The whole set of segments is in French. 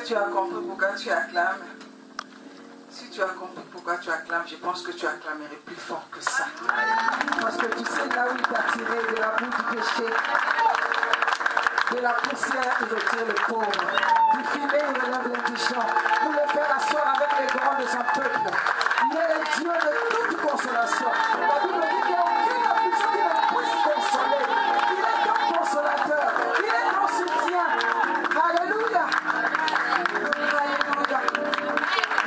tu as compris pourquoi tu acclames, si tu as compris pourquoi tu acclames, je pense que tu acclamerais plus fort que ça. Parce que tu sais là où il t'a tiré de la boue du péché, de la poussière, il retire le pauvre. Du filet, il relève l'indigent. Pour le faire asseoir avec les grands de son peuple. Il est le Dieu de toute consolation. La Bible dit qu'il n'y a aucune affliction qui ne puisse consoler. Il est ton consolateur. Il est ton soutien. Alléluia. Alléluia.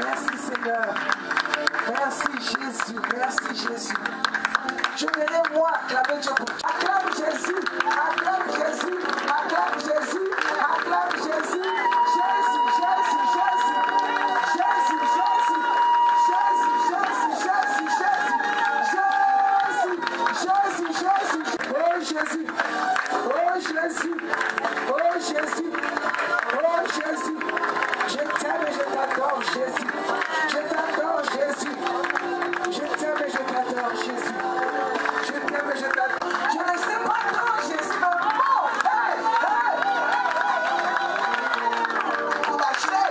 Merci Seigneur. Merci Jésus. Merci Jésus. Je verrai moi acclamer Dieu pour toi. Acclame Jésus. Acclame Jésus. Acclame Jésus. Acclame Jésus. Jésus, Jésus, Jésus. Jésus, Jésus. Jésus, Jésus, Jésus, Jésus. Jésus, Jésus, Jésus. Oh Jésus. Oh Jésus. Oh Jésus. Oh Jésus. Je t'aime et je t'adore Jésus. Je t'adore Jésus. Je t'aime et je t'adore Jésus. Je t'aime et je t'adore. Je ne sais pas quand Jésus me rend. Hey, hey. Pour l'acheter.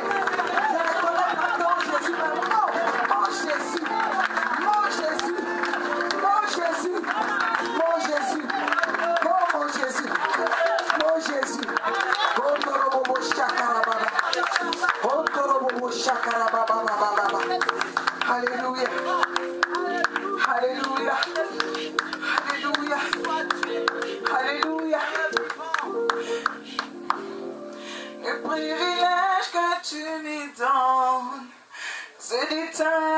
Je ne connais pas quand Jésus me rend. Mon Jésus. Mon Jésus. Mon Jésus. Mon Jésus. Oh mon Jésus. Mon Jésus. Oh Torobobo Shakarababa. Oh Torobobo Shakarababa. Alléluia. Alléluia. Alléluia. Alléluia. Le privilège que tu me donnes, c'est de t'adorer.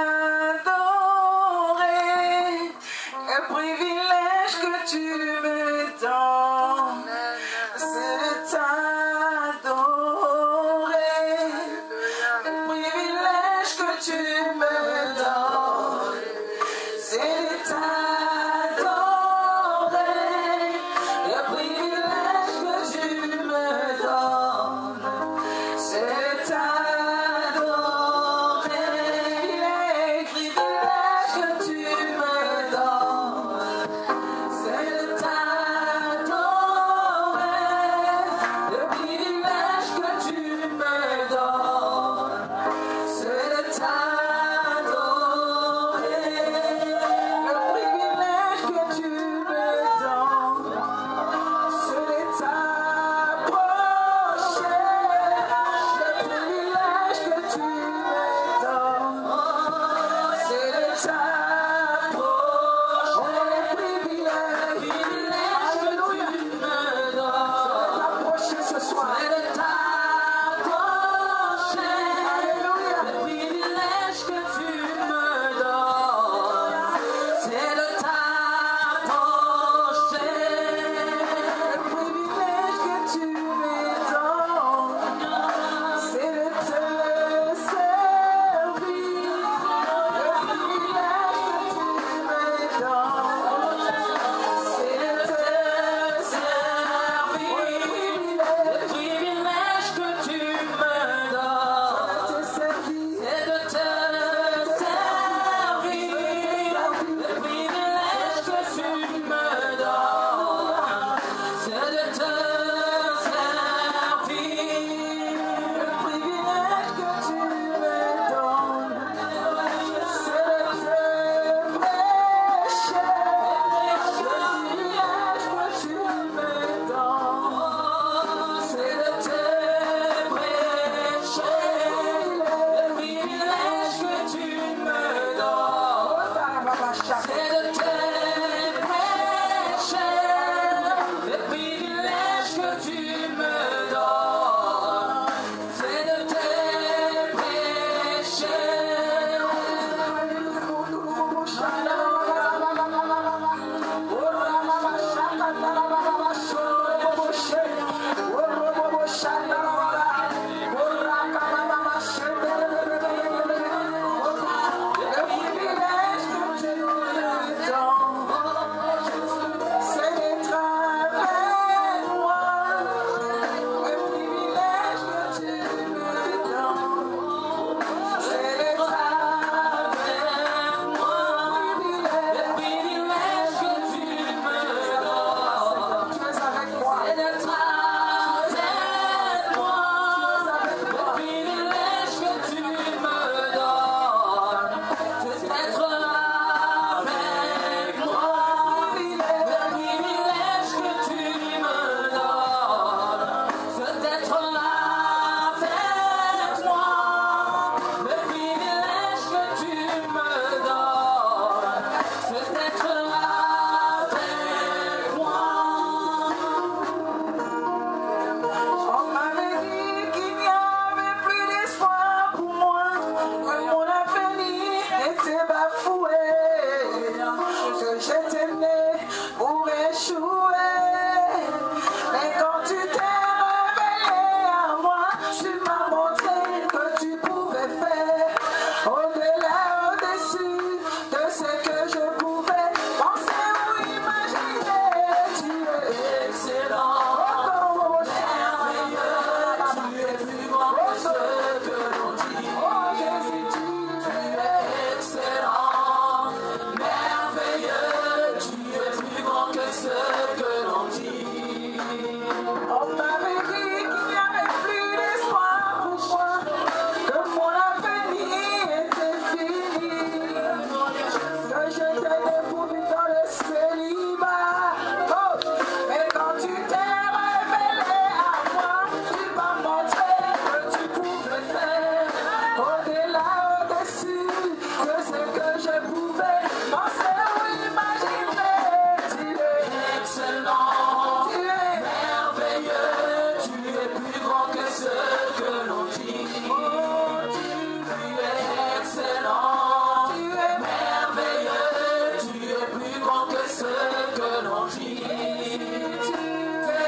Le privilège que tu me donnes, c'est de t'adorer. Le privilège que tu me donnes, c'est de t'adorer. Le privilège que tu me donnes, c'est de t'adorer. Le privilège que tu me donnes, c'est de t'adorer. Le privilège que tu me donnes, c'est de t'adorer. Le privilège que tu me donnes, c'est de t'approcher. Le privilège que tu me donnes, c'est de t'approcher. Le privilège, alléluia, que tu me donnes, t'approcher ce soir. C'est de t'approcher. Alléluia. Le privilège que tu me donnes, c'est de t'approcher. Le privilège que tu me donnes, c'est de te servir. Le privilège j'ai bafoué, que j'ai t'aimé pour échouer. Mais quand tu t'es révélé à moi, tu m'as montré que tu pouvais faire au-delà, au-dessus de ce que je pouvais penser ou imaginer. Tu es excellent, merveilleux, tu es plus grand que ce que l'on dit. Oh Jésus, tu es excellent, merveilleux, tu es plus grand que ce que l'on dit. On m'avait dit qu'il n'y avait plus d'espoir pour moi, que mon avenir était fini, que j'étais dépourvu dans le célibat. Oh, mais quand tu t'es révélé à moi, tu m'as montré que tu pouvais faire au-delà, au-dessus de ce que je pouvais penser ou imaginer. Tu es excellent, tu es merveilleux, tu es plus grand que ce que l'on dit. Oh, tu es excellent, tu es merveilleux, tu es plus grand que ce que l'on dit. Tu es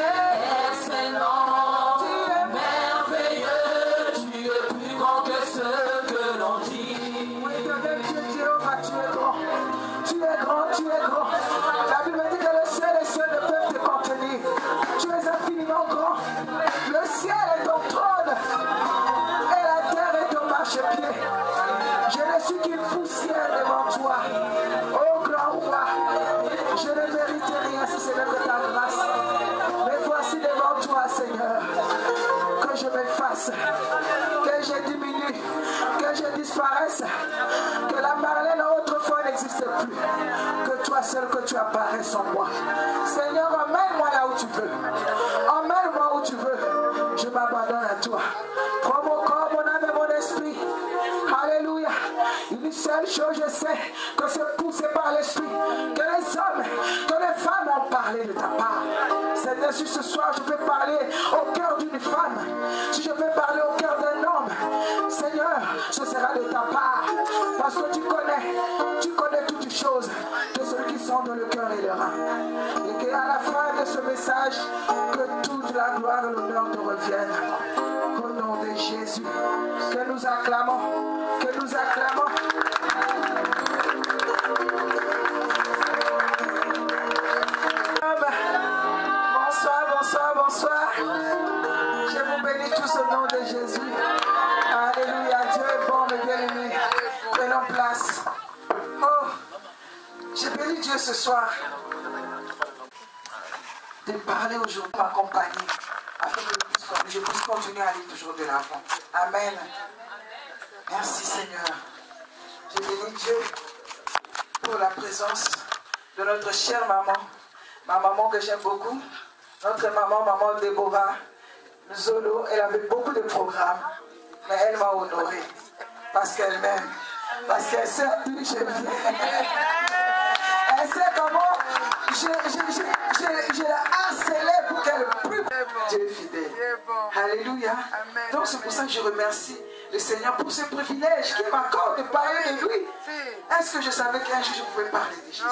excellent, tu es merveilleux, tu es plus grand que ce que l'on dit. Éternel Dieu Jéhovah, tu es grand. Tu es grand, tu es grand. La Bible dit que le ciel et les cieux ne peuvent te contenir. Tu es infiniment grand. Le ciel est ton trône et la terre est ton marchepied. Je ne suis qu'une poussière devant toi. Oh grand roi, je ne mérite rien si ce n'est que ta grâce. Mais voici devant toi, Seigneur, que je m'efface, que je diminue, que je disparaisse, que la Marlène autrefois n'existe plus, que toi seul que tu apparaisses en moi. Seigneur, emmène-moi là où tu veux, emmène-moi où tu veux, je m'abandonne à toi. Prends mon corps, mon âme et mon esprit. Alléluia. Une seule chose je sais, que c'est poussé par l'esprit, que les hommes, que les femmes ont parlé de ta part. Seigneur, si ce soir je peux parler au cœur d'une femme, si je peux parler au cœur d'un homme, Seigneur, ce sera de ta part. Parce que tu connais toutes choses de ceux qui sont dans le cœur et le rein. Et qu'à la fin de ce message, que toute la gloire et l'honneur te reviennent. Au nom de Jésus, que nous acclamons, que nous acclamons. Bonsoir, bonsoir, bonsoir. Je vous bénis tous au nom de Jésus. Alléluia, Dieu est bon, mes bien-aimés. Prenons place. Oh, j'ai béni Dieu ce soir de parler aujourd'hui, m'accompagner, afin que je puisse continuer à aller toujours de l'avant. Amen. Merci Seigneur. J'ai béni Dieu pour la présence de notre chère maman, ma maman que j'aime beaucoup, notre maman Déborah Zolo. Elle avait beaucoup de programmes, mais elle m'a honoré parce qu'elle m'aime, parce qu'elle sait d'où je viens. Elle sait comment je l'ai harcelée pour qu'elle prie. Dieu est fidèle. Alléluia. Donc c'est pour ça que je remercie le Seigneur pour ce privilège qu'il m'accorde de parler de lui. Est-ce que je savais qu'un jour je pouvais parler de Jésus?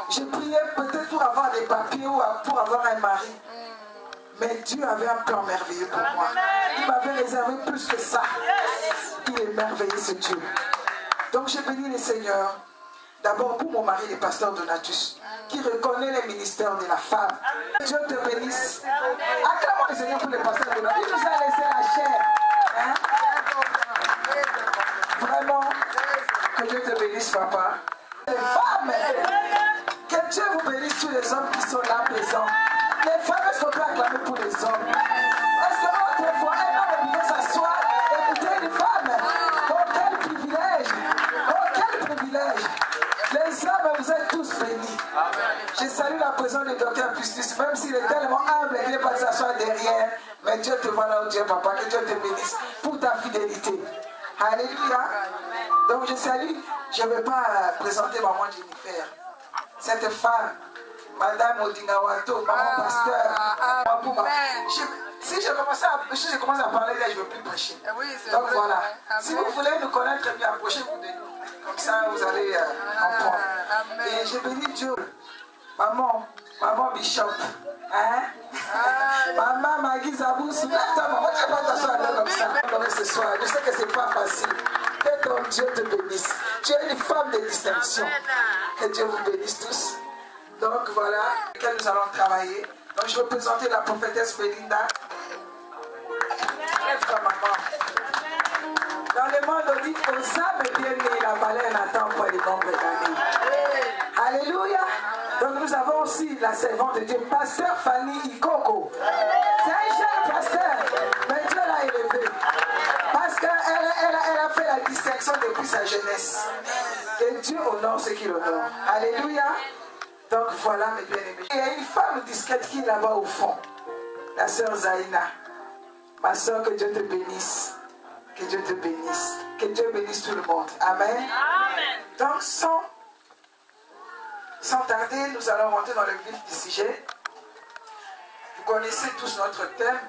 Je priais peut-être pour avoir des papiers ou pour avoir un mari. Mais Dieu avait un plan merveilleux pour moi. Il m'avait réservé plus que ça. Il est merveilleux ce Dieu. Donc j'ai béni le Seigneur. D'abord pour mon mari, le pasteur Donatus, qui reconnaît les ministères de la femme. Dieu te bénisse. Acclamons le Seigneur pour le pasteur Donatus. Il nous a laissé la chair. Hein? Vraiment, que Dieu te bénisse, papa. Les femmes, que Dieu vous bénisse tous les hommes qui sont là présents. Les femmes, est-ce qu'on peut acclamer pour les hommes? Est-ce que autrefois, un homme pouvait s'asseoir et écouter une femme? Oh, quel privilège! Oh, quel privilège! Les hommes, vous êtes tous bénis. Je salue la présence du docteur Pistus, même s'il est tellement humble, il n'est pas de s'asseoir derrière. Mais Dieu te voit là où tu es, papa. Que Dieu te bénisse pour ta fidélité. Alléluia. Donc je salue, je ne vais pas présenter maman Jennifer. Cette femme, Madame Odingawato, maman pasteur. Si je commence à parler d'elle, je ne veux plus prêcher. Donc voilà. Si vous voulez nous connaître mieux, approchez-vous de nous. ça, vous allez comprendre. Et je bénis Dieu. Maman Bishop. Hein? Maman Maggie Zabou, maman, tu vas pas t'asseoir comme ça. Ce soir, je sais que c'est pas facile. Que ton Dieu te bénisse. Tu es une femme de distinction. Que Dieu vous bénisse tous. Donc voilà, avec nous allons travailler. Donc je vais présenter la prophétesse Belinda. Lève-toi, maman. Dans le monde, on dit aux âmes bien-nées, la valeur n'attend pas les nombres d'années. Alléluia. Donc nous avons aussi la servante de Dieu, pasteur Fanny Ikoko. C'est un jeune pasteur, mais Dieu l'a élevé. Parce qu'elle a fait la distinction depuis sa jeunesse. Et Dieu honore ce qu'il honore. Alléluia. Donc voilà mes bien-aimés. Il y a une femme discrète qui est là-bas au fond. La sœur Zaina. Ma sœur, que Dieu te bénisse. Que Dieu te bénisse. Que Dieu bénisse tout le monde. Amen. Amen. Donc sans tarder, nous allons rentrer dans le vif du sujet. Vous connaissez tous notre thème.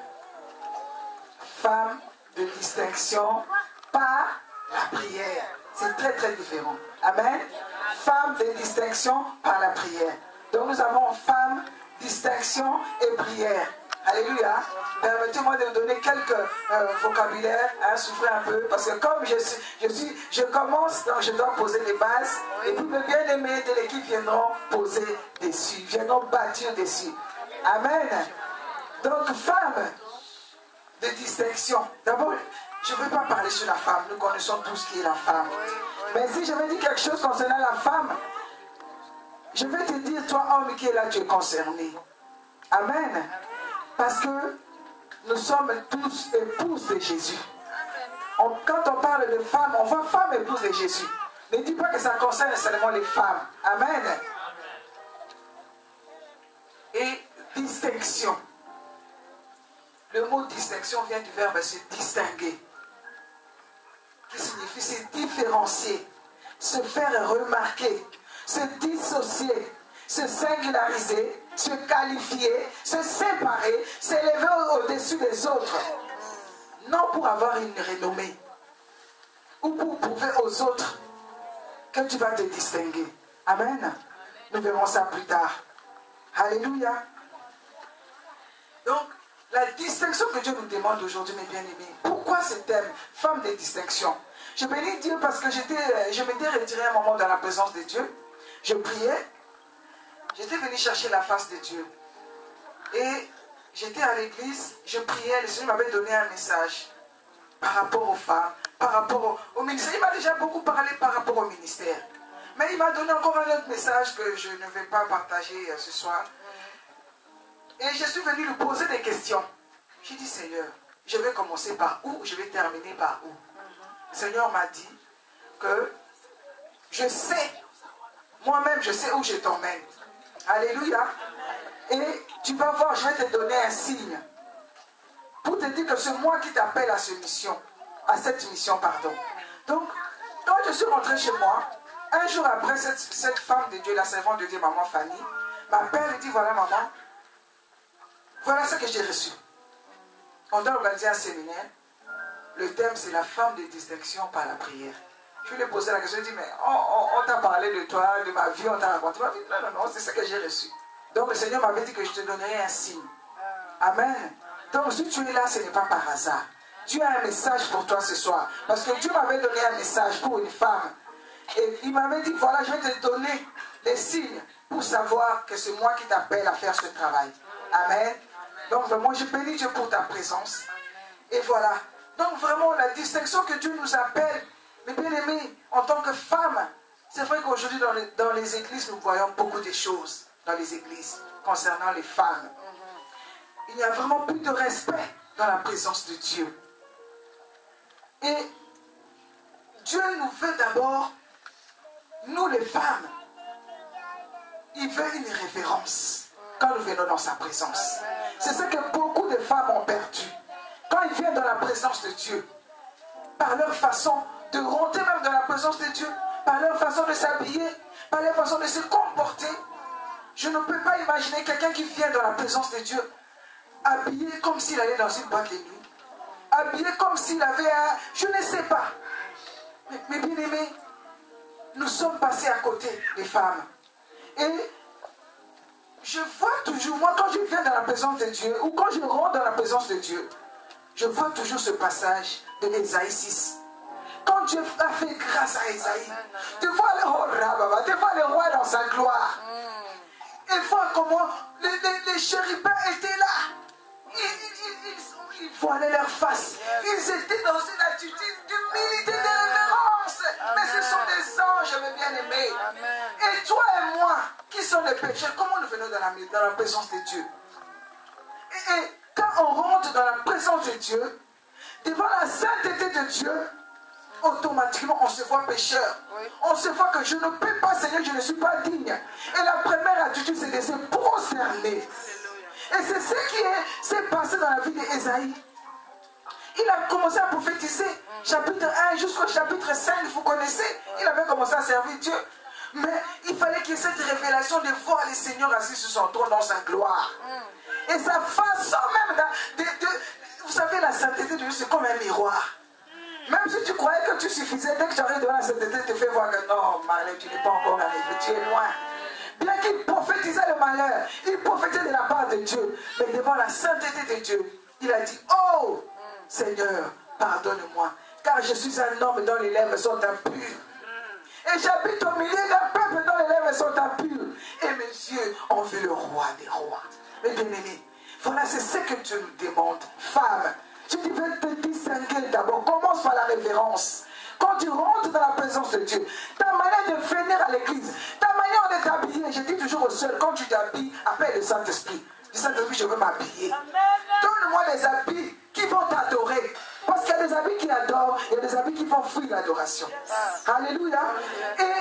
Femme de distinction par la prière. C'est très très différent. Amen. Femme de distinction par la prière. Donc nous avons femme, distinction et prière. Alléluia. Permettez-moi de vous donner quelques vocabulaires. Hein, souffrez un peu. Parce que comme je commence, donc je dois poser les bases. Et puis mes bien-aimés de l'équipe viendront poser dessus. Viendront bâtir dessus. Amen. Donc femme de distinction. D'abord, je ne vais pas parler sur la femme. Nous connaissons tous qui est la femme. Mais si je vais dire quelque chose concernant la femme, je vais te dire, toi homme qui est là, tu es concerné. Amen. Parce que nous sommes tous épouses de Jésus. Quand on parle de femme, on voit femme épouse de Jésus. Ne dis pas que ça concerne seulement les femmes. Amen. Et distinction. Le mot distinction vient du verbe se distinguer. Qui signifie se différencier, se faire remarquer, se dissocier, se singulariser, se qualifier, se séparer, s'élever au-dessus des autres. Non pour avoir une renommée ou pour prouver aux autres que tu vas te distinguer. Amen. Nous verrons ça plus tard. Alléluia. Donc, la distinction que Dieu nous demande aujourd'hui, mes bien-aimés. Pourquoi ce thème, femme de distinction? Je bénis Dieu parce que je m'étais retiré un moment dans la présence de Dieu. Je priais. J'étais venu chercher la face de Dieu. Et j'étais à l'église, je priais, le Seigneur m'avait donné un message par rapport aux femmes, par rapport au ministère. Il m'a déjà beaucoup parlé par rapport au ministère. Mais il m'a donné encore un autre message que je ne vais pas partager ce soir. Et je suis venu lui poser des questions. J'ai dit, Seigneur, je vais commencer par où, je vais terminer par où. Le Seigneur m'a dit que je sais, moi-même je sais où je t'emmène. Alléluia. Et tu vas voir, je vais te donner un signe. Pour te dire que c'est moi qui t'appelle à cette mission. Donc, quand je suis rentré chez moi, un jour après, cette femme de Dieu, la servante de Dieu, maman Fanny, m'appelle et dit, voilà maman, voilà ce que j'ai reçu. On doit organiser un séminaire. Le thème, c'est la femme de distinction par la prière. Je lui ai posé la question, je lui ai dit, mais on t'a parlé de toi, de ma vie, on t'a raconté. Il m'a dit, non, c'est ce que j'ai reçu. Donc le Seigneur m'avait dit que je te donnerais un signe. Amen. Donc si tu es là, ce n'est pas par hasard. Dieu a un message pour toi ce soir. Parce que Dieu m'avait donné un message pour une femme. Et il m'avait dit, voilà, je vais te donner les signes pour savoir que c'est moi qui t'appelle à faire ce travail. Amen. Donc vraiment, je bénis Dieu pour ta présence. Et voilà. Donc vraiment, la distinction que Dieu nous appelle, mes bien-aimés, en tant que femmes, c'est vrai qu'aujourd'hui dans les églises, nous voyons beaucoup de choses dans les églises concernant les femmes. Il n'y a vraiment plus de respect dans la présence de Dieu. Et Dieu nous veut d'abord, nous les femmes, il veut une révérence quand nous venons dans sa présence. C'est ce que beaucoup de femmes ont perdu. Quand ils viennent dans la présence de Dieu, par leur façon de rentrer même dans la présence de Dieu, par leur façon de s'habiller, par leur façon de se comporter, je ne peux pas imaginer quelqu'un qui vient dans la présence de Dieu, habillé comme s'il allait dans une boîte de nuit, habillé comme s'il avait un... Je ne sais pas. Mais bien aimé, sommes passés à côté des femmes. Et je vois toujours, moi quand je viens dans la présence de Dieu, ou quand je rentre dans la présence de Dieu, je vois toujours ce passage de Ésaïe 6. Quand Dieu a fait grâce à Ésaïe, tu vois le roi dans sa gloire. Et vois comment les chérubins étaient là. Ils voilaient leur face. Ils étaient dans une attitude d'humilité, de révérence. Mais ce sont des anges, mes bien-aimés. Et toi et moi, qui sont les pécheurs, comment nous venons dans la présence de Dieu? Et quand on rentre dans la présence de Dieu, devant la sainteté de Dieu, automatiquement on se voit pécheur. Oui. On se voit que je ne peux pas, Seigneur, je ne suis pas digne. Et la première attitude, c'est de se prosterner. Et c'est ce qui s'est passé dans la vie d'Ésaïe. Il a commencé à prophétiser, chapitre 1 jusqu'au chapitre 5, vous connaissez. Il avait commencé à servir Dieu. Mais il fallait qu'il y ait cette révélation de voir le Seigneur assis sur son trône dans sa gloire. Et sa façon même vous savez, la sainteté de Dieu, c'est comme un miroir. Même si tu croyais que tu suffisais, dès que tu arrives devant la sainteté, tu te fais voir que non, malheur, tu n'es pas encore arrivé, tu es loin. Bien qu'il prophétisait le malheur, il prophétisait de la part de Dieu. Mais devant la sainteté de Dieu, il a dit, oh Seigneur, pardonne-moi, car je suis un homme dont les lèvres sont impures. Et j'habite au milieu d'un peuple dont les lèvres sont impures. Et mes yeux ont vu le roi des rois. Mes bien-aimés, voilà, c'est ce que tu nous demandes. Femme, tu devais te distinguer d'abord. Commence par la révérence. Quand tu rentres dans la présence de Dieu, ta manière de venir à l'église, ta manière de t'habiller, je dis toujours au seul, quand tu t'habilles, appelle le Saint-Esprit. Dis Saint-Esprit, je veux m'habiller. Donne-moi des habits qui vont t'adorer. Parce qu'il y a des habits qui adorent, il y a des habits qui font fuir l'adoration. Alléluia. Et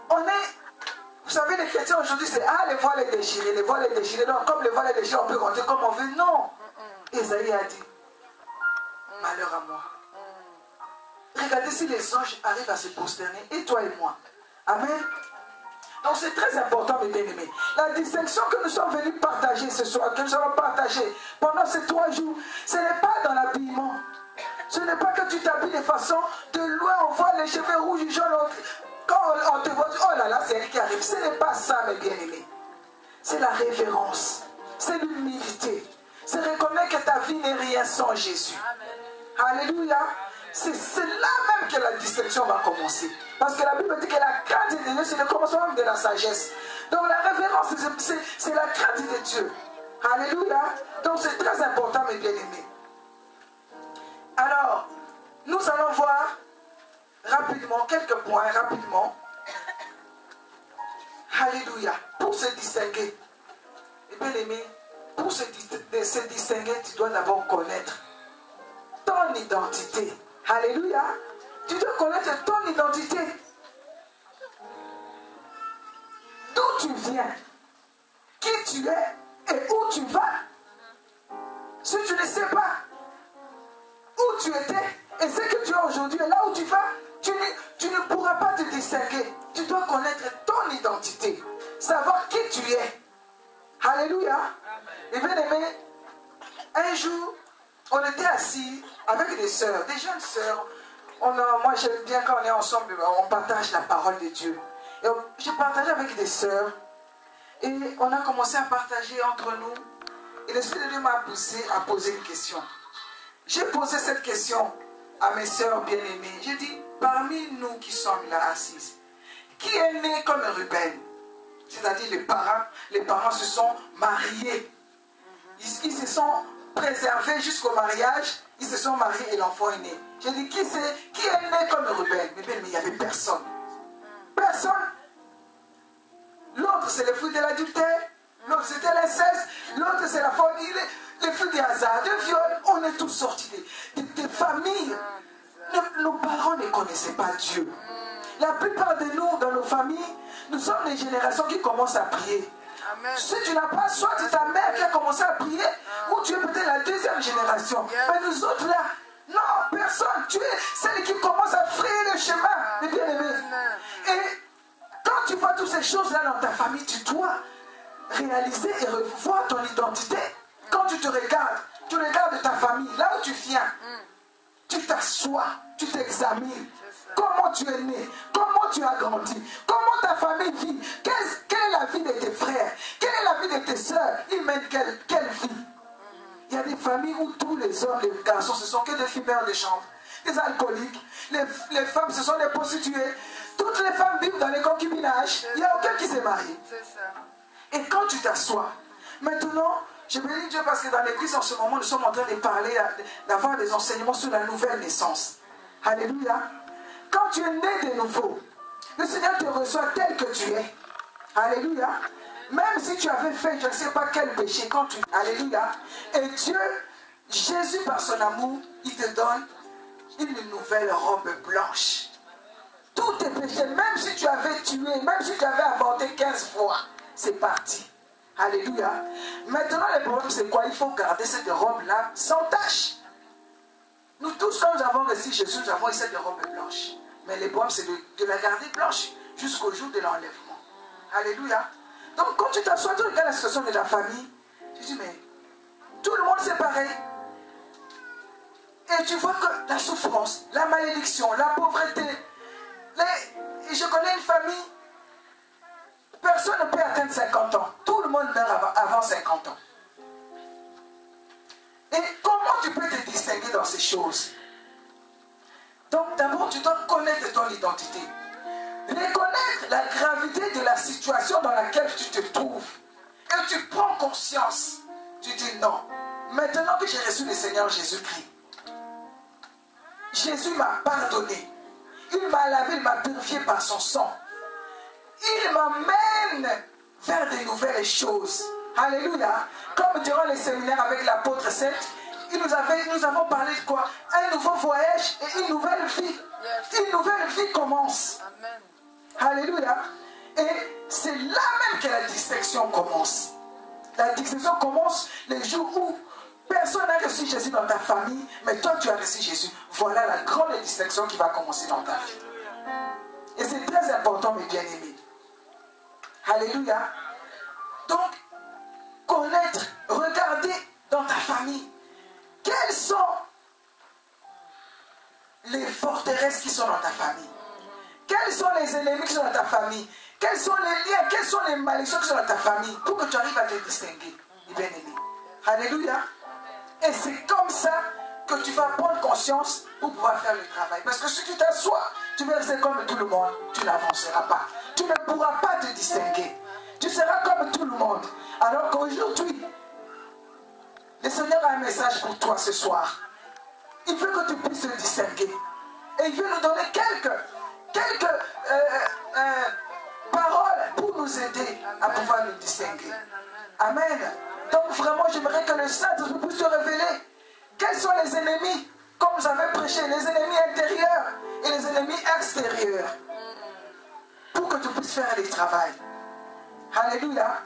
on est... Vous savez, les chrétiens aujourd'hui, c'est les voiles est déchirées, les voiles est déchirées. Donc, comme les voiles est déchirées, on peut rentrer comme on veut. Non. Ésaïe a dit, malheur à moi. Regardez si les anges arrivent à se prosterner, et toi et moi. Amen. Donc c'est très important, mes bien-aimés. La distinction que nous sommes venus partager ce soir, que nous allons partager pendant ces 3 jours, ce n'est pas dans l'habillement. Ce n'est pas que tu t'habilles de façon, de loin on voit les cheveux rouges, jaunes. Quand on te voit, oh là là, c'est elle qui arrive. Ce n'est pas ça, mes bien-aimés. C'est la révérence. C'est l'humilité. C'est reconnaître que ta vie n'est rien sans Jésus. Amen. Alléluia. C'est là même que la distinction va commencer. Parce que la Bible dit que la crainte de Dieu, c'est le commencement même de la sagesse. Donc la révérence, c'est la crainte de Dieu. Alléluia. Donc c'est très important, mes bien-aimés. Alors, nous allons voir rapidement, quelques points, rapidement. Alléluia. Pour se distinguer, mes bien-aimés, pour se distinguer, tu dois d'abord connaître ton identité. Alléluia. Tu dois connaître ton identité. D'où tu viens, qui tu es et où tu vas. Si tu ne sais pas où tu étais et ce que tu es aujourd'hui et là où tu vas, tu ne pourras pas te distinguer. Tu dois connaître ton identité, savoir qui tu es. Alléluia. Et bien aimé, un jour, on était assis avec des sœurs, des jeunes sœurs. Moi j'aime bien quand on est ensemble, on partage la parole de Dieu. Et j'ai partagé avec des sœurs et on a commencé à partager entre nous. Et l'Esprit de Dieu m'a poussé à poser une question. J'ai posé cette question à mes sœurs bien-aimées. J'ai dit, parmi nous qui sommes là assises, qui est né comme Ruben? C'est-à-dire les parents se sont mariés. Ils se sont préservés jusqu'au mariage. Ils se sont mariés et l'enfant est né. J'ai dit, qui est né comme Ruben? Mais il n'y avait personne. Personne. L'autre, c'est le fruit de l'adultère. L'autre, c'était l'inceste. L'autre, c'est la folie. Les fruits des hasards, de viol. On est tous sortis des familles. Nos parents ne connaissaient pas Dieu. La plupart de nous, dans nos familles, nous sommes les générations qui commencent à prier. Amen. Si tu n'as pas, soit c'est ta mère qui a commencé à prier, ou tu es peut-être la deuxième génération. Mais nous autres là, non, personne. Tu es celle qui commence à frayer le chemin, mes bien-aimés. Et quand tu vois toutes ces choses-là dans ta famille, tu dois réaliser et revoir ton identité. Quand tu te regardes, tu regardes ta famille, là où tu viens, tu t'assois, tu t'examines. comment tu es né, comment tu as grandi, comment ta famille vit, quelle est la vie de tes frères, quelle est la vie de tes soeurs, ils mènent quelle vie. Il y a des familles où tous les hommes, les garçons, ce sont que des fumeurs de chambre, des alcooliques, les femmes, ce sont des prostituées. Toutes les femmes vivent dans les concubinages. Il n'y a aucun qui s'est marié. Et quand tu t'assois, maintenant, je bénis Dieu parce que dans l'église en ce moment, nous sommes en train de parler, d'avoir des enseignements sur la nouvelle naissance. Alléluia. Quand tu es né de nouveau, le Seigneur te reçoit tel que tu es. Alléluia. Même si tu avais fait je ne sais pas quel péché, quand tu... Alléluia. Et Dieu, Jésus par son amour, il te donne une nouvelle robe blanche. Tous tes péchés, même si tu avais tué, même si tu avais avorté 15 fois, c'est parti. Alléluia. Maintenant, le problème, c'est quoi? Il faut garder cette robe-là sans tache. Nous tous, quand nous avons reçu Jésus, nous avons cette robe blanche. Mais le problème, c'est de la garder blanche jusqu'au jour de l'enlèvement. Alléluia. Donc, quand tu t'assois, tu regardes la situation de la famille, tu dis, mais tout le monde c'est pareil. Et tu vois que la souffrance, la malédiction, la pauvreté, et je connais une famille, personne ne peut atteindre 50 ans. Tout le monde meurt avant 50 ans. Et comment tu peux te distinguer dans ces choses? Donc d'abord, tu dois connaître ton identité. Reconnaître la gravité de la situation dans laquelle tu te trouves. Et tu prends conscience. Tu dis non. Maintenant que j'ai reçu le Seigneur Jésus-Christ, Jésus m'a pardonné. Il m'a lavé, il m'a purifié par son sang. Il m'amène vers de nouvelles choses. Alléluia. Comme durant les séminaires avec l'apôtre Seth, nous avons parlé de quoi? Un nouveau voyage et une nouvelle vie. Une nouvelle vie commence. Amen. Alléluia. Et c'est là même que la distinction commence. La distinction commence les jours où personne n'a reçu Jésus dans ta famille, mais toi tu as reçu Jésus. Voilà la grande distinction qui va commencer dans ta vie. Et c'est très important, mes bien-aimés. Alléluia. Donc, connaître, regarder dans ta famille. Quelles sont les forteresses qui sont dans ta famille? Quels sont les ennemis qui sont dans ta famille? Quels sont les liens, quelles sont les malédictions qui sont dans ta famille pour que tu arrives à te distinguer, mes bien-aimés? Alléluia. Et c'est comme ça que tu vas prendre conscience pour pouvoir faire le travail. Parce que si tu t'assois, tu vas rester comme tout le monde, tu n'avanceras pas. Tu ne pourras pas te distinguer. Tu seras comme tout le monde. Alors qu'aujourd'hui, le Seigneur a un message pour toi ce soir. Il veut que tu puisses te distinguer. Et il veut nous donner quelques paroles pour nous aider à pouvoir nous distinguer. Amen. Donc vraiment, j'aimerais que le Saint-Esprit puisse te révéler quels sont les ennemis, comme vous avez prêché, les ennemis intérieurs et les ennemis extérieurs, pour que tu puisses faire le travail. Alléluia.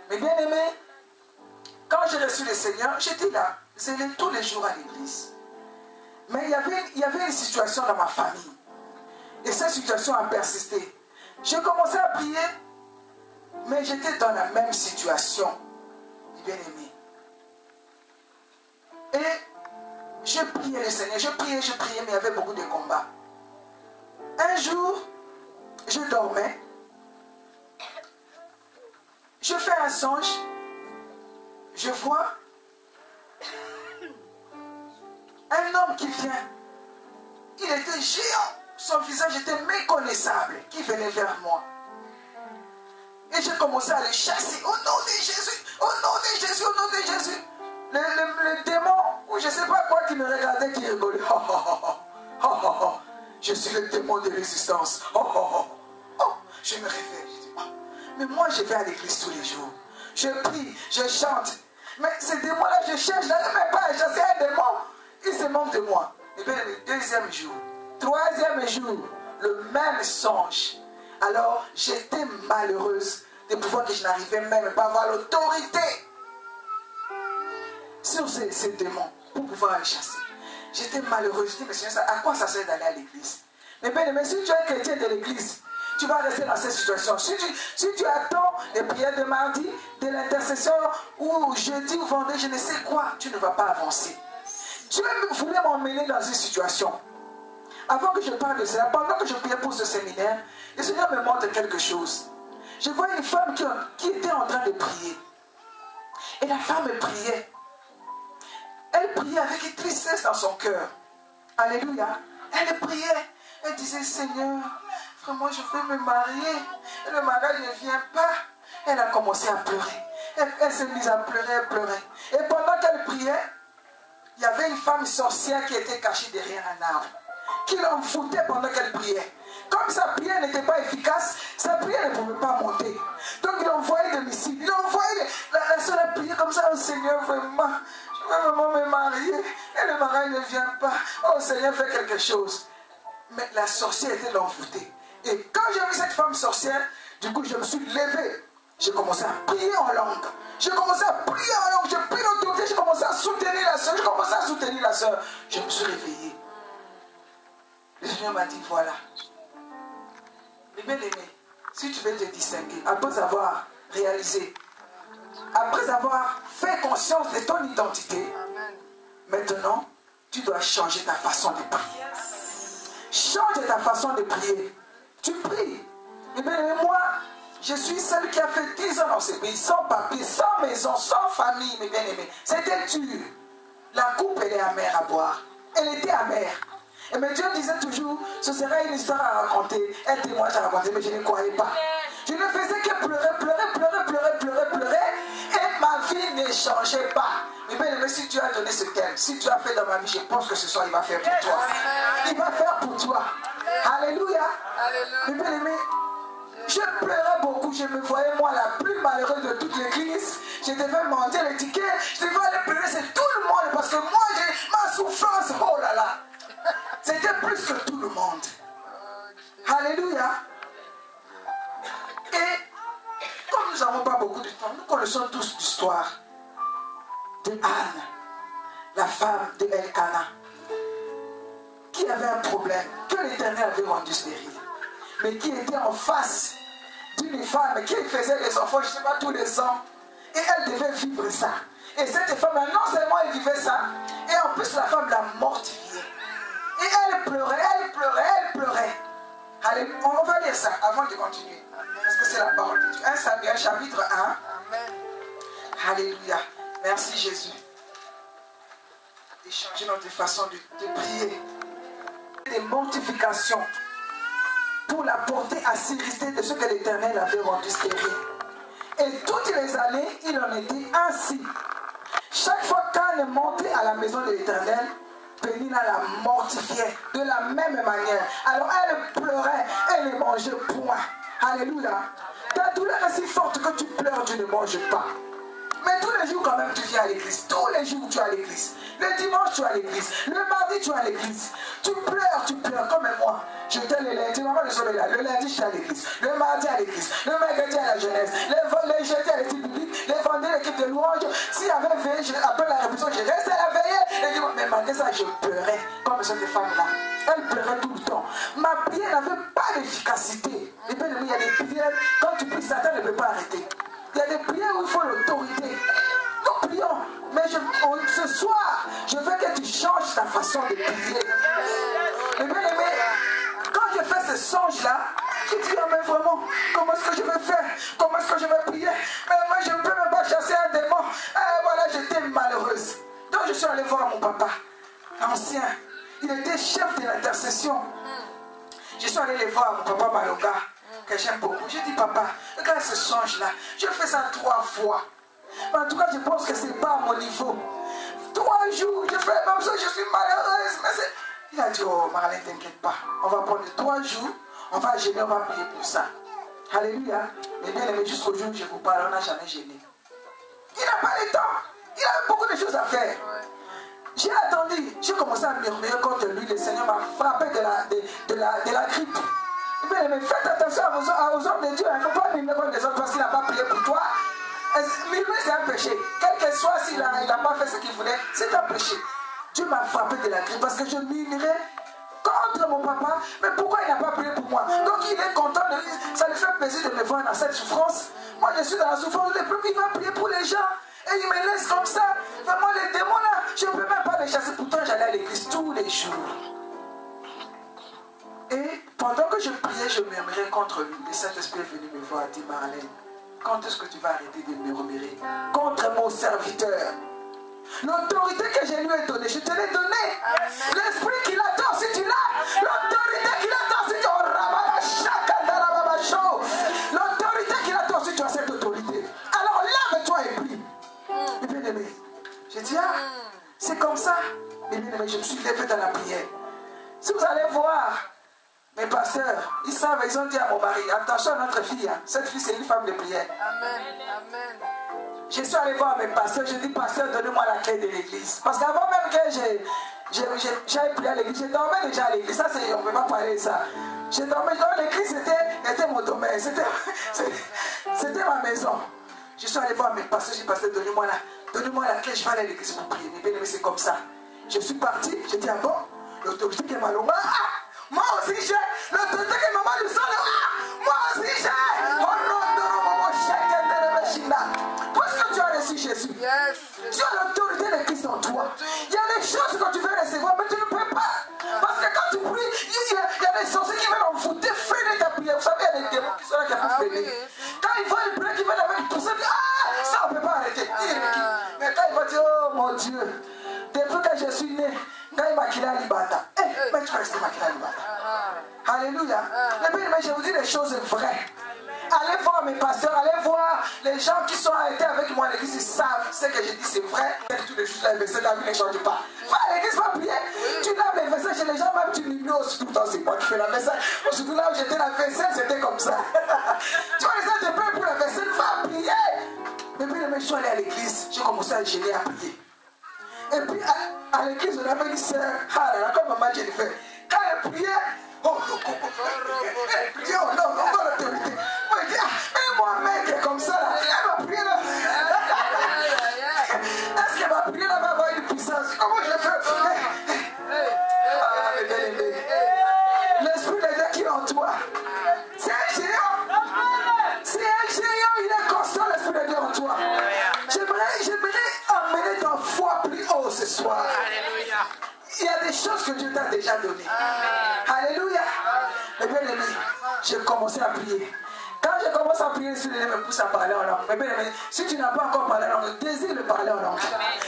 Mais bien aimé, quand j'ai reçu le Seigneur, j'étais là, j'allais tous les jours à l'église. Mais il y avait une situation dans ma famille. Et cette situation a persisté. J'ai commencé à prier, mais j'étais dans la même situation. Bien aimé. Et je priais le Seigneur, je priais, mais il y avait beaucoup de combats. Un jour, je dormais. Je fais un songe. Je vois un homme qui vient. Il était géant. Son visage était méconnaissable. Qui venait vers moi. Et j'ai commencé à le chasser. Au nom de Jésus. Au nom de Jésus. Au nom de Jésus. Le démon, ou je ne sais pas quoi, qui me regardait, qui rigolait. Oh, oh, oh, oh, oh, oh. Je suis le démon de résistance. Oh, oh, oh. Oh, je me réveille. Je dis, oh. Mais moi, je vais à l'église tous les jours. Je prie, je chante. Mais ce démon-là, je cherche. Je n'arrive même pas à chasser un démon. Il se moque de moi. Et bien, le deuxième jour, troisième jour, le même songe. Alors, j'étais malheureuse de pouvoir que je n'arrivais même pas à avoir l'autorité sur ces démons pour pouvoir les chasser. J'étais malheureuse. Je dis, mais Seigneur, à quoi ça sert d'aller à l'église? Mais bien, mais si tu es chrétien de l'église, tu vas rester dans cette situation. Si tu attends les prières de mardi, de l'intercession, ou jeudi ou vendredi, je ne sais quoi, tu ne vas pas avancer. Dieu voulait m'emmener dans une situation. avant que je parle de cela, pendant que je priais pour ce séminaire, le Seigneur me montre quelque chose. Je vois une femme qui était en train de prier. Et la femme priait. Elle priait avec une tristesse dans son cœur. Alléluia. Elle priait. Elle disait, Seigneur, vraiment je veux me marier. Et le mariage ne vient pas. Elle a commencé à pleurer. Elle s'est mise à pleurer, elle pleurait. Et pendant qu'elle priait, il y avait une femme sorcière qui était cachée derrière un arbre, qui l'envoûtait pendant qu'elle priait. Comme sa prière n'était pas efficace, sa prière ne pouvait pas monter. Donc il envoyait des missiles. Il envoyait la soeur à prier comme ça, oh Seigneur, vraiment, je veux vraiment me marier. Et le mariage ne vient pas. Oh Seigneur, fais quelque chose. Mais la sorcière était l'envoûtée. Et quand j'ai vu cette femme sorcière, du coup je me suis levé. J'ai commencé à prier en langue. J'ai commencé à prier en langue. J'ai pris l'autorité. J'ai commencé à soutenir la soeur. J'ai commencé à soutenir la soeur. Je me suis réveillé. Le Seigneur m'a dit, voilà. Mais bien aimé, si tu veux te distinguer, après avoir réalisé, après avoir fait conscience de ton identité, maintenant, tu dois changer ta façon de prier. Change ta façon de prier. Tu pries. Et bien aimé, moi, je suis celle qui a fait 10 ans dans ce pays, sans papier, sans maison, sans famille, mes bien-aimés. C'était dur. La coupe, elle est amère à boire. Elle était amère. Et mais Dieu disait toujours, ce serait une histoire à raconter, un témoignage à raconter, mais je ne croyais pas. Je ne faisais que pleurer, et ma vie ne changeait pas. Mais bien aimé, si Dieu a donné ce thème, si Dieu a fait dans ma vie, je pense que ce soir, il va faire pour toi. Il va faire pour toi. Alléluia. Mais bien aimé, je pleurais beaucoup, je me voyais moi la plus malheureuse de toute l'église. Je devais mentir les tickets, je devais aller pleurer, c'est tout le monde, parce que moi j'ai ma souffrance, oh là là. C'était plus que tout le monde. Alléluia. Et comme nous n'avons pas beaucoup de temps, nous connaissons tous l'histoire de Anne, la femme de Elkana, qui avait un problème que l'Éternel avait rendu stérile, mais qui était en face d'une femme qui faisait les enfants, je ne sais pas, tous les ans, et elle devait vivre ça. Et cette femme, non seulement elle vivait ça, et en plus la femme l'a mortifiée. Et elle pleurait. Allez, on va lire ça avant de continuer. Parce que c'est la parole de Dieu. 1 Samuel chapitre 1. Amen. Alléluia. Merci Jésus. D'échanger notre façon de prier. Des mortifications pour la porter à s'irriter de ce que l'Éternel avait rendu stérile. Et toutes les années, il en était ainsi. Chaque fois qu'Anne montait à la maison de l'Éternel, Pénina la mortifiait de la même manière. Alors elle pleurait, elle ne mangeait point. Alléluia. Ta douleur est si forte que tu pleures, tu ne manges pas. Mais tous les jours quand même tu viens à l'église. Tous les jours tu es à l'église. Le dimanche tu es à l'église. Le mardi tu es à l'église. Tu pleures comme moi. J'étais le lundi, maman le soleil là. Le lundi j'étais à l'église. Le mardi à l'église. Le mercredi à la jeunesse. Les jeudis à l'équipe publique. Les vendredis à l'équipe de louange. S'il y avait veillé, après la répétition, je restais à la veillée. Et mais malgré ça, je pleurais comme cette femme-là. Elle pleurait tout le temps. Ma prière n'avait pas d'efficacité. Et bien il y a des prières, quand tu pries, Satan ne peut pas arrêter. Il y a des prières où il faut l'autorité. Nous prions, mais ce soir, je veux que tu changes ta façon de prier. Et bien aimé, quand je fais ce songe-là, je dis, oh, mais vraiment, comment est-ce que je vais faire? Comment est-ce que je vais prier? Mais moi, je ne peux même pas chasser un démon. Et voilà, j'étais malheureuse. Donc, je suis allée voir mon papa, ancien. Il était chef de l'intercession. Je suis allée les voir, mon papa Malonga, que j'aime beaucoup. J'ai dit, papa, regarde ce songe-là. Je fais ça 3 fois. Mais en tout cas, je pense que ce n'est pas à mon niveau. 3 jours, je fais même ça, je suis malheureuse. Mais il a dit, oh Marlène, t'inquiète pas. On va prendre 3 jours, on va gêner, on va prier pour ça. Alléluia. Mais bien aimé, jusqu'au jour où je vous parle, on n'a jamais gêné. Il n'a pas le temps. Il a beaucoup de choses à faire. J'ai attendu, j'ai commencé à murmurer contre lui. Le Seigneur m'a frappé de la grippe. Mais faites attention aux hommes de Dieu. Il ne faut pas murmurer contre les autres parce qu'il n'a pas prié pour toi. Murmurer, c'est un péché. Quel que soit s'il n'a pas fait ce qu'il voulait, c'est un péché. Dieu m'a frappé de la grippe parce que je murmurais contre mon papa. Mais pourquoi il n'a pas prié pour moi? Donc il est content, ça lui fait plaisir de me voir dans cette souffrance. Moi je suis dans la souffrance, il va prier pour les gens. Et il me laisse comme ça. Vraiment les démons là, je ne peux même pas les chasser. Pourtant j'allais à l'église tous les jours. Pendant que je priais, je murmurais contre lui. Le Saint-Esprit est venu me voir et dit, Marlène, quand est-ce que tu vas arrêter de murmurer contre mon serviteur? L'autorité que je lui ai donnée, je te l'ai donnée. L'esprit qu'il attend, si tu l'as. L'autorité qu'il attend, si tu as. L'autorité qu'il attend, si tu as cette autorité. Alors lève-toi et prie. Mais bien aimé, j'ai dit, ah, c'est comme ça. Mais bien aimé, je me suis levé dans la prière. Si vous allez voir mes pasteurs, ils savent, ils ont dit à mon mari, attention à notre fille, hein. Cette fille c'est une femme de prière. Amen, amen. Je suis allé voir mes pasteurs, je dis, pasteur, donnez-moi la clé de l'église. Parce qu'avant même que j'aille prier à l'église, je dormais déjà à l'église. Ça, on ne peut pas parler de ça. Je dormais, l'église était mon domaine, c'était ma maison. Je suis allé voir mes pasteurs, j'ai dit, pasteur, donnez-moi la clé, je vais aller à l'église pour prier. Mais bien aimé, c'est comme ça. Je suis parti, j'ai dit, ah bon, l'autorité qui est malheureuse, moi aussi j'ai, l'autorité qui est maman du sang, moi aussi j'ai. Puisque tu as reçu Jésus, tu as l'autorité de Christ en toi. Il y a des choses que tu veux recevoir, mais tu ne peux pas. Parce que quand tu pries, il y a des sorciers qui veulent en foutre, freiner ta prière. Vous savez, il y a des démons qui sont là qui peuvent freiner. Quand ils veulent prier, qui veulent avec pousser, ça on ne peut pas arrêter. Mais quand il va dire, oh mon Dieu, depuis que je suis né, quand il m'a quitté à Libata, mais tu vas rester maquillé à Libata. Alléluia. Mais je vous dis des choses vraies. Allez voir mes pasteurs, allez voir les gens qui sont arrêtés avec moi à l'église, ils savent ce que je dis, c'est vrai. Tous les jours, les versets, la vie ne change pas. Va à l'église, va prier. Tu laves les versets chez les gens, même tu l'ignores tout le temps, c'est moi qui fais la vaisselle. Surtout là où j'étais la vaisselle, c'était comme ça. Tu vois, les gens te payent pour la vaisselle, va prier. Mais puis, je suis allé à l'église, j'ai commencé à gêner, à prier. Et puis, à l'église, on avait une sœur, comme maman Jennifer. Quand elle priait, elle priait au nom de l'autorité. Moi, je dis, et moi, mec, comme ça, là, elle va prier là. Est-ce qu'elle va prier là, va avoir une puissance? Comment je fais? L'esprit de Dieu qui est en toi, c'est un géant. C'est un géant, il est constant, l'esprit de Dieu en toi. J'aimerais amener ta foi plus haut ce soir. Il y a des choses que Dieu t'a déjà données. Alléluia. Mais bien aimé, j'ai commencé à prier. Quand je commence à prier, si Dieu me pousse à parler en langue. Mais bien aimé, si tu n'as pas encore parlé en langue, désire de parler en langue.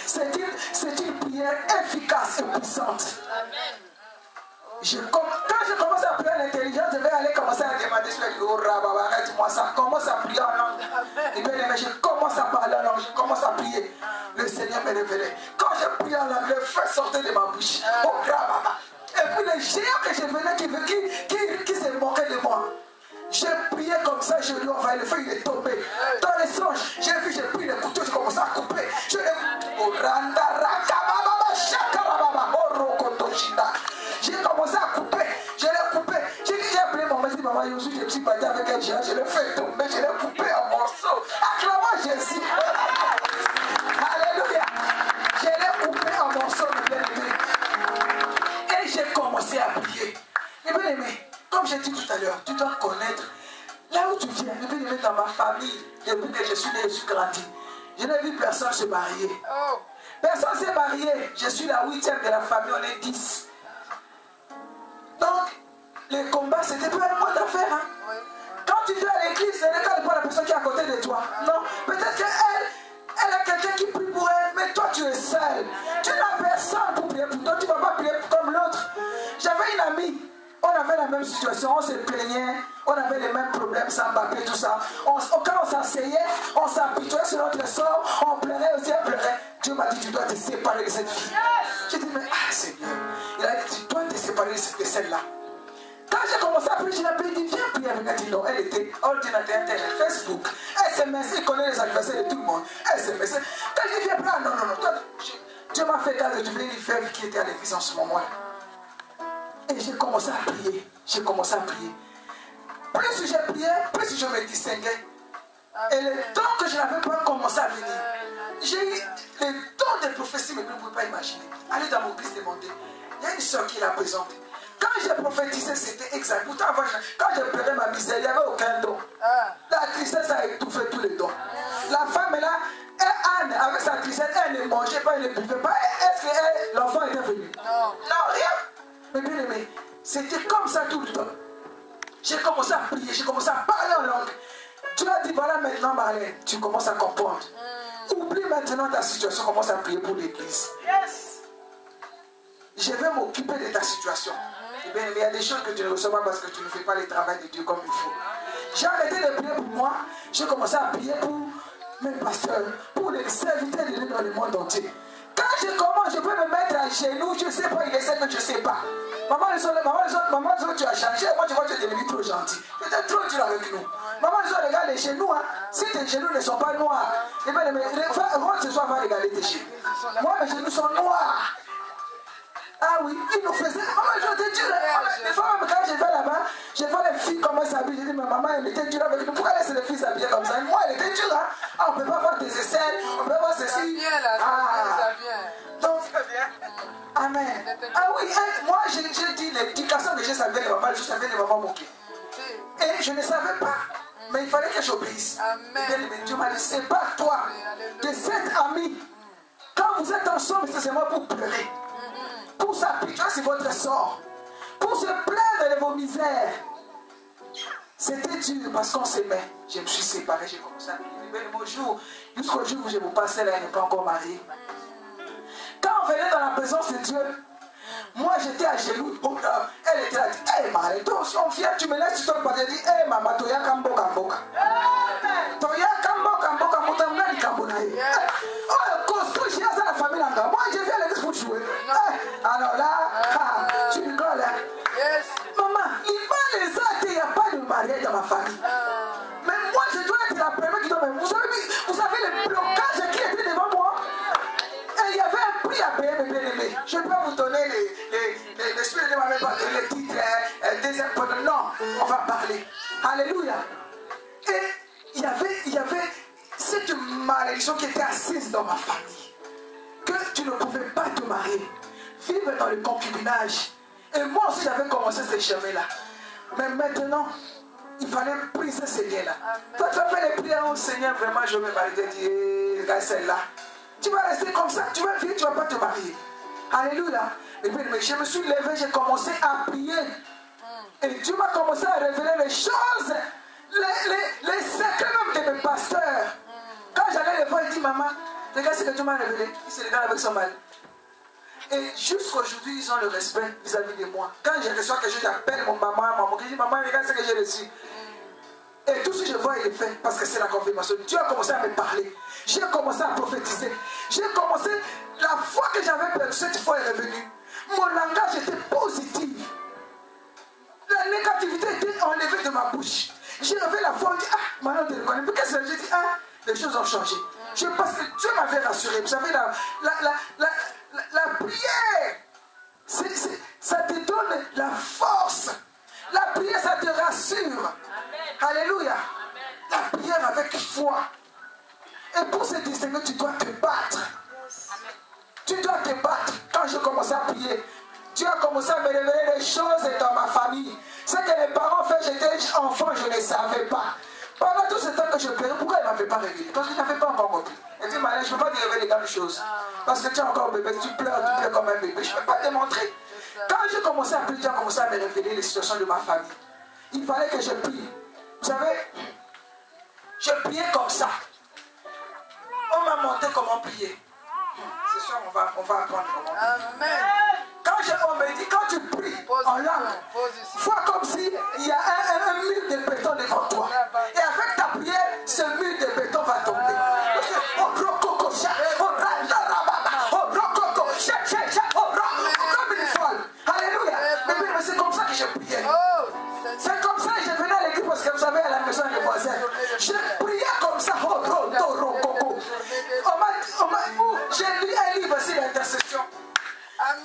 C'est une prière efficace et puissante. Quand je commence à prier en intelligence, je vais aller commencer à demander, je vais dire, oh Rabba, arrête-moi ça. Commence à prier en langue. Et bien aimé, je commence à parler en langue, je commence à prier. Le Seigneur me révélait. Quand je prie en langue, le feu sortait de ma bouche. Oh Rabba. Et puis les géants que je venais qui se moquaient de moi. J'ai prié comme ça, je lui ai envoyé le feu, il est tombé. Dans les songes, j'ai pris le couteau, j'ai commencé à couper. Je l'ai. J'ai commencé à couper, je l'ai coupé. J'ai appelé maman, j'ai dit maman, je me suis battu avec un géant, je l'ai fait tomber, je l'ai coupé en morceaux. Acclamons Jésus. Alléluia. Je l'ai coupé en morceaux, bien aimé. Et j'ai commencé à prier. Et bien aimé, comme j'ai dit tout à l'heure, tu dois connaître là où tu viens. Et bien aimé, dans ma famille, depuis que je suis né, je suis grandi. Je n'ai vu personne se marier. Personne ne s'est marié. Je suis la 8e de la famille, on est 10. Donc, les combats, c'était pas un mois d'affaires. Hein? Oui. Quand tu viens à l'église, ce n'est pas la personne qui est à côté de toi. Non, peut-être qu'elle a quelqu'un qui prie pour elle, mais toi tu es seul. Tu n'as personne pour prier pour toi, tu ne vas pas prier comme l'autre. J'avais une amie, on avait la même situation, on se plaignait, on avait les mêmes problèmes, sans Mbappé, tout ça. Quand on s'asseyait, on s'habituait sur notre sort, on pleurait aussi, on pleurait. Dieu m'a dit, tu dois te séparer de cette fille. J'ai dit, mais Seigneur, il a dit, tu dois te séparer de celle-là. Quand j'ai commencé à prier, je l'ai dit, viens prier avec elle. Elle dit non, elle était ordinateur, internet, Facebook, SMS, il connaît les adversaires de tout le monde. SMS. Quand je dis, viens prier, non. Dieu m'a fait grâce de trouver une femme qui était à l'église en ce moment-là. Et j'ai commencé à prier. Plus j'ai prié, plus je me distinguais. Et le temps que je n'avais pas commencé à venir, j'ai eu le don de prophétie, mais vous ne pouvez pas imaginer. Allez dans mon église demander. Il y a une soeur qui est là présente. Quand j'ai prophétisé, c'était exact. Pourtant, quand j'ai pleuré ma misère, il n'y avait aucun don. La tristesse a étouffé tous les dons. La femme est là, et Anne, avec sa tristesse, elle ne mangeait pas, elle ne buvait pas. Est-ce que l'enfant était venu? Non, rien. Mais bien aimé, c'était comme ça tout le temps. J'ai commencé à prier, j'ai commencé à parler en langue. Dieu a dit, voilà maintenant Marlène, tu commences à comprendre. Oublie maintenant ta situation, commence à prier pour l'église. Je vais m'occuper de ta situation. Mais il y a des choses que tu ne reçois pas parce que tu ne fais pas le travail de Dieu comme il faut. J'ai arrêté de prier pour moi, j'ai commencé à prier pour mes pasteurs, pour les serviteurs de Dieu dans le monde entier. Quand je commence, je peux me mettre à genoux, je ne sais pas, il essaie que je ne sais pas. Maman, tu as changé, moi je vois que tu es devenu trop gentil. Tu es trop dur avec nous. Maman, regarde les genoux, hein. Si tes genoux ne sont pas noirs, eh bien, rentre ce soir, va regarder tes genoux. Moi, mes genoux sont noirs. Ah oui, ils nous faisaient. Maman, je te jure. Des fois, même quand je vais là-bas, je vois les filles comment elles s'habillent. Je dis, mais maman, elle était dure avec nous. Pourquoi laisser les filles s'habiller comme ça? Moi, elle était dure. Hein? Ah, on ne peut pas voir tes aisselles, on peut pas voir ceci. Ça vient là, ça vient. Donc, amen. Ah oui, moi, j'ai dit l'éducation que j'ai savais les mamans, je savais les mamans moquer. Et je ne savais pas. Mais il fallait que j'obéisse. Amen. Mais Dieu m'a dit, c'est pas toi, de cet ami. Quand vous êtes ensemble, c'est seulement pour pleurer. Pour s'appuyer sur votre sort, pour se plaindre de vos misères. C'était dur parce qu'on s'aimait. Je me suis séparé, j'ai commencé à vivre le jour, jusqu'au jour où je vous passais là, elle n'est pas encore mariée. Quand on venait dans la présence de Dieu, moi j'étais à genoux, elle était là, hé Marie, toi aussi on vient, tu me laisses sur ton pas, je dis, hé maman, toya kamboka mboka. Toya kamboka mboka, moutamna ni kambonaye. Oh, costaud, j'ai ça la famille là. Moi je viens à l'église pour jouer. Alors là, tu rigoles. Hein? Yes. Maman, il va les actes, il n'y a pas de mariage dans ma famille. Mais moi, je dois être la première qui doit me... Vous savez le blocage qui était devant moi. Et il y avait un prix à payer, mes bien-aimés. Je peux vous donner l'esprit de ma mère, les titres, des impôts. Non, on va parler. Alléluia. Et il y avait cette malédiction qui était assise dans ma famille. Que tu ne pouvais pas te marier. Vivre dans le concubinage. Et moi aussi j'avais commencé ce chemin-là. Mais maintenant, il fallait briser ces liens-là. Toi tu vas faire les prières au Seigneur, vraiment je vais me marier. Tu dis, regarde celle-là. Tu vas rester comme ça, tu vas vivre, tu ne vas pas te marier. Alléluia. Et puis je me suis levé, j'ai commencé à prier. Et Dieu m'a commencé à révéler les choses, les secrets même de mes pasteurs. Quand j'allais les voir, il dit, maman, regarde ce que Dieu m'a révélé. Il se regarde avec son mari. Et jusqu'aujourd'hui, ils ont le respect vis-à-vis de moi. Quand je reçois quelque chose, j'appelle mon maman, qui dit, maman, regarde ce que j'ai reçu. Et tout ce que je vois, il est fait parce que c'est la confirmation. Dieu a commencé à me parler. J'ai commencé à prophétiser. J'ai commencé, la foi que j'avais perdue, cette fois est revenue. Mon langage était positif. La négativité était enlevée de ma bouche. J'ai levé la foi, on dit, ah, maintenant tu le connais. Mais qu'est-ce que j'ai dit? Ah, les choses ont changé. Je pense que Dieu m'avait rassuré. Vous savez, la prière, ça te donne la force. La prière, ça te rassure. Amen. Alléluia. Amen. La prière avec foi. Et pour se distinguer, tu dois te battre. Amen. Tu dois te battre. Quand je commençais à prier, Dieu a commencé à me révéler des choses dans ma famille. Ce que les parents faisaient, j'étais enfant, je ne savais pas. Pendant tout ce temps que je pleurais, pourquoi il ne m'avait pas révélé? Parce qu'il n'avait pas encore compris. Elle dit, Marie, je ne peux pas te révéler les grandes choses. Parce que tu es encore bébé, tu pleures comme un bébé. Je ne peux pas te montrer. Quand j'ai commencé à prier, Dieu a commencé à me révéler les situations de ma famille. Il fallait que je prie. Vous savez, je priais comme ça. On m'a montré comment prier. C'est sûr, on va apprendre comment prier. Amen. Quand on me dit, quand tu pries en langue, vois comme s'il y a un mur de béton devant toi. Et avec ta prière, ce mur de béton va tomber. Comme une folle. Alléluia. Mais c'est comme ça que je priais. C'est comme ça que je venais à l'église parce que vous savez, à la maison des voisins. Je priais comme ça. J'ai lu un livre sur l'intercession.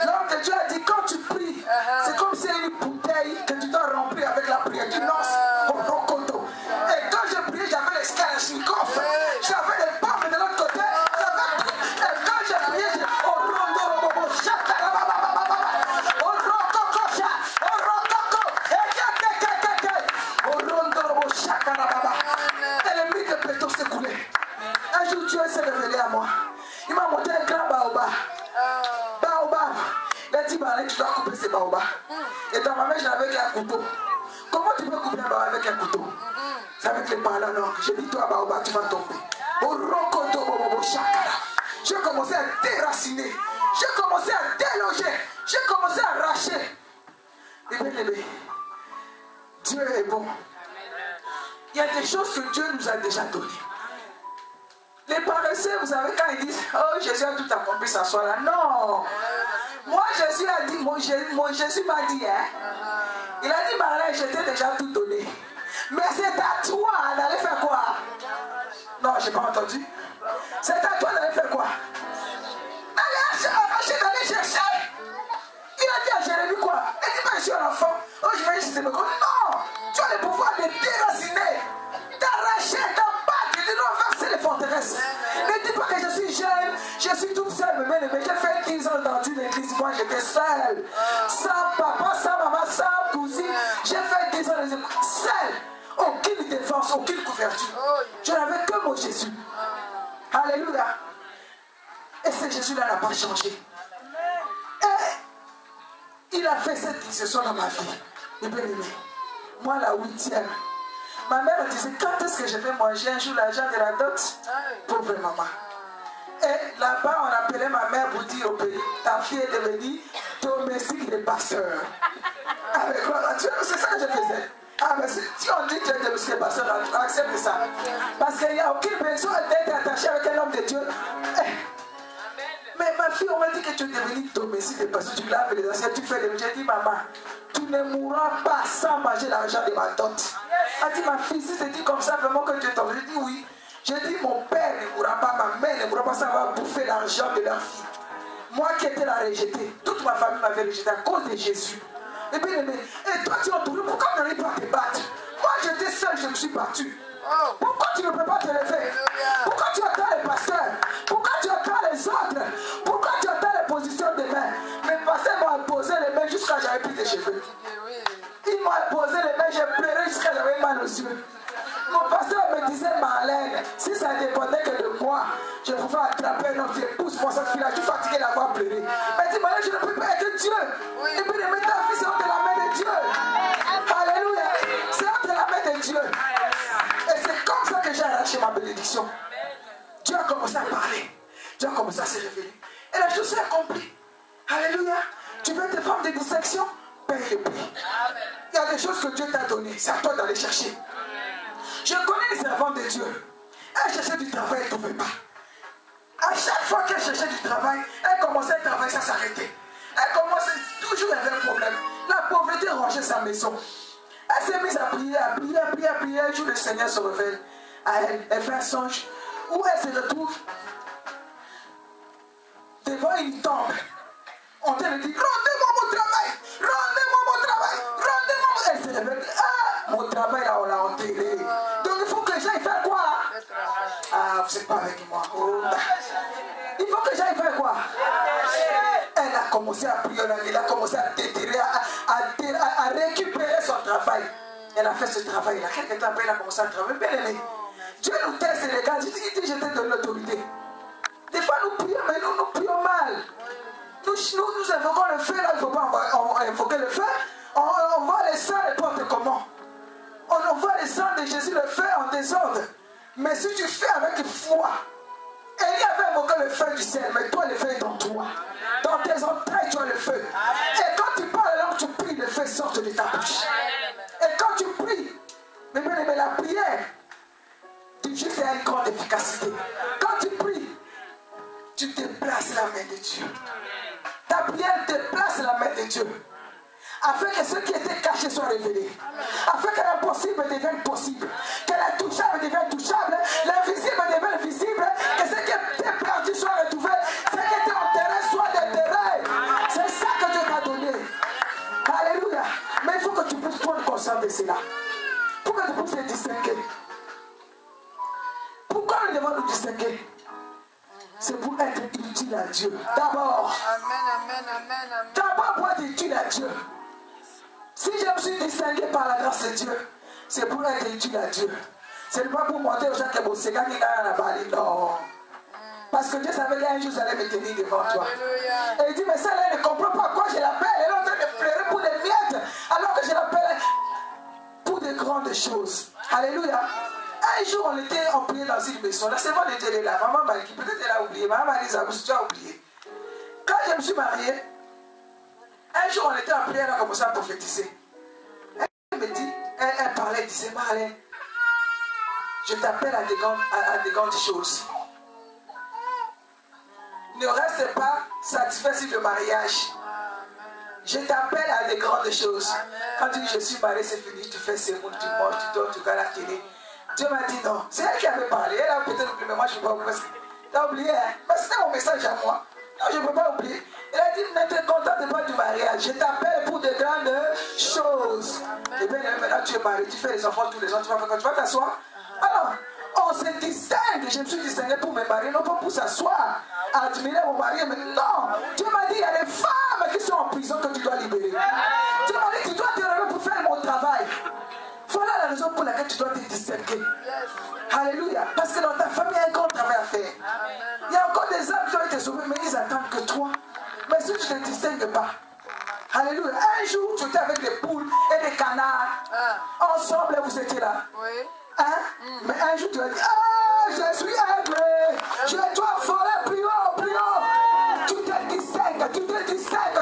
L'homme de Dieu a dit, quand tu pries, c'est comme si une bouteille que tu dois remplir avec la prière. Tu lances au rocoto. Et quand je priais, j'avais les skalachnikov. J'avais les bombes de l'autre côté. Et quand je priais, j'ai et le mythe de Péto s'est coulé. Un jour, Dieu s'est révélé à moi. Il m'a monté un grand baobab. Baobab. Il a dit, tu dois couper ces baobabs. Et dans ma main, je n'avais qu'un couteau. Comment tu peux couper un baobab avec un couteau? C'est avec les parents, non. Je dis, toi, baobab, tu vas tomber. J'ai commencé à déraciner. J'ai commencé à déloger. J'ai commencé à arracher. Et bien aimé, Dieu est bon. Il y a des choses que Dieu nous a déjà données. Les paresseux, vous savez, quand ils disent, oh, Jésus a tout accompli, ça soit là. Non. Moi, Jésus a dit, mon Jésus m'a dit, hein. Il a dit, Marie, je t'ai déjà tout donné. Mais c'est à toi d'aller faire quoi? Non, je n'ai pas entendu. C'est à toi d'aller faire quoi? D'aller chercher. Il a dit à Jérémie quoi? Il dit, je suis un enfant. Oh, je vais chercher mes comptes. Non! Tu as le pouvoir de déraciner, d'arracher, d'abattre, de renverser les forteresses. Ne dis pas que je suis jeune, je suis toute seule, mais j'ai fait 10 ans dans une église. Moi, j'étais seule. Sans papa, sans maman, sans cousine. J'ai fait 10 ans dans une église. Seule. Aucune défense, aucune couverture. Je n'avais que mon Jésus. Alléluia. Et ce Jésus-là n'a pas changé. Et il a fait cette décision dans ma vie. Et bien aimé, moi la 8e, ma mère disait, quand est-ce que je vais manger un jour l'argent de la dot? Pauvre maman. Et là-bas, on appelait ma mère pour dire au pays, ta fille est devenue domestique des pasteurs. Avec gloire à Dieu, c'est ça que je faisais. Ah, mais si on dit que tu es domestique des pasteurs, accepte ça. Parce qu'il n'y a aucune besoin d'être attaché avec un homme de Dieu. Mais ma fille, on m'a dit que tu es devenue domestique des pasteurs, tu laves les assiettes, tu fais des... J'ai dit, maman, tu ne mourras pas sans manger l'argent de ma dot. Elle dit, ma fille, si c'est dit comme ça, vraiment que tu es tombé. J'ai dit, oui. J'ai dit, mon père ne mourra pas, ma mère ne mourra pas, ça va bouffer l'argent de leur fille. Moi qui étais la rejetée, toute ma famille m'avait rejetée à cause de Jésus. Et bien aimé, et toi tu es entouré, pourquoi tu n'arrives pas à te battre? Moi j'étais seul, je me suis battu. Pourquoi tu ne peux pas te lever? Pourquoi tu attends les pasteurs? Pourquoi tu attends les autres? Pourquoi tu attends les positions des mains? Mes pasteurs m'ont imposé les mains jusqu'à j'avais plus de cheveux. Ils m'ont imposé les mains, j'ai pleuré jusqu'à j'avais mal aux yeux. Mon pasteur me disait, Marlène, si ça dépendait que de moi, je pouvais attraper un autre épouse pour cette fille-là, je suis fatigué d'avoir pleuré. Mais dis, Marlène, je ne peux pas être Dieu. Et puis, les mettre ta fille, c'est entre la main de Dieu. Alléluia. C'est entre la main de Dieu. Et c'est comme ça que j'ai arraché ma bénédiction. Dieu a commencé à parler. Dieu a commencé à se révéler. Et la chose s'est accomplie. Alléluia. Tu veux être femme de distinction? Paye le prix. Il y a des choses que Dieu t'a données. C'est à toi d'aller chercher. Je connais les servantes de Dieu. Elle cherchait du travail, elle ne trouvait pas. À chaque fois qu'elle cherchait du travail, elle commençait à travailler, ça s'arrêtait. Elle commençait, toujours il y avait un problème. La pauvreté rongeait sa maison. Elle s'est mise à prier, à prier, à prier, à prier. Un jour, le Seigneur se révèle à elle. Elle fait un songe où elle se retrouve devant une tombe. On te le dit, rendez-moi mon travail, rendez-moi mon travail, rendez-moi mon... Elle se révèle, ah, mon travail là, on l'a enterré. Donc il faut que j'aille faire quoi? Ah, vous n'êtes pas avec moi. Oh. Il faut que j'aille faire quoi? Elle a commencé à prier, elle a commencé à déterrer, à récupérer son travail. Elle a fait ce travail-là. Quelques temps après, elle a commencé à travailler. Bien aimé. Dieu nous teste les gars. Je t'ai donné l'autorité. Des fois, nous prions, mais nous prions mal. Nous invoquons le feu, là, il ne faut pas invoquer le feu. On voit les saints n'importe comment. On voit les saints de Jésus le feu en désordre. Mais si tu fais avec foi, Élie avait invoqué le feu du ciel, mais toi, le feu est dans toi. Dans tes entrailles, tu as le feu. Et quand tu parles, alors tu pries, le feu sort de ta bouche. Et quand tu pries, mais la prière du juste a une grande efficacité. Quand tu pries, tu déplaces la main de Dieu. Ta prière déplace la main de Dieu. Afin que ce qui était caché soit révélé. Afin que l'impossible devienne possible. Que l'intouchable devienne touchable. L'invisible devienne visible. Que ce qui était perdu soit retrouvé. Ce qui était enterré soit déterré. C'est ça que Dieu t'a donné. Alléluia. Mais il faut que tu puisses prendre conscience de cela. Pour que tu puisses te distinguer. Pourquoi nous devons nous distinguer? C'est pour être utile à Dieu. D'abord. D'abord pour être utile à Dieu. Si je me suis distingué par la grâce de Dieu, c'est pour être utile à Dieu. Ce n'est pas pour montrer aux gens que c'est quand il a la balle. Non. Parce que Dieu savait qu'un jour j'allais me tenir devant toi. Et il dit, mais ça, elle ne comprend pas quoi je l'appelle. Elle est en train de pleurer pour des miettes. Alors que je l'appelle. grandes choses. Alléluia. Un jour, on priait dans une maison. La servante était là. Maman m'a dit, peut-être elle a oublié. Maman m'a dit, tu as oublié. Quand je me suis mariée, un jour, on était en prière, elle a commencé à prophétiser. Elle me dit, elle parlait, elle disait, Marlène, je t'appelle à des grandes choses. Ne reste pas satisfait sur le mariage. Je t'appelle à des grandes choses. Quand tu dis je suis mariée, c'est fini, tu fais sermon, tu manges, tu dors, tu regardes la télé. Dieu m'a dit non. C'est elle qui avait parlé. Elle a peut-être oublié, mais moi je ne peux pas oublier. Tu as oublié, hein? Parce que c'était mon message à moi. Non, je ne peux pas oublier. Elle a dit ne te contente pas du mariage. Je t'appelle pour de grandes choses. Et bien maintenant tu es marié, tu fais les enfants tous les ans, tu vas faire quoi? Tu vas t'asseoir? Alors, on se distingue. Je me suis distingué pour me marier, non pas pour s'asseoir, admirer mon mari. Mais non, Dieu m'a dit il y a des femmes qui sont en prison que tu dois libérer. Dieu m'a dit tu dois te lever pour faire mon travail. Voilà la raison pour laquelle tu dois te distinguer. Alléluia. Parce que dans ta famille, il y a un grand travail à faire. Il y a encore des âmes qui ont été sauvés, mais ils attendent que toi. Mais si tu ne te distingues pas, alléluia. Un jour, tu étais avec des poules et des canards. Ensemble, vous étiez là. Hein? Mais un jour, tu as dit, ah, je suis aigle. Je dois voler plus haut, plus haut. Tu te distingues,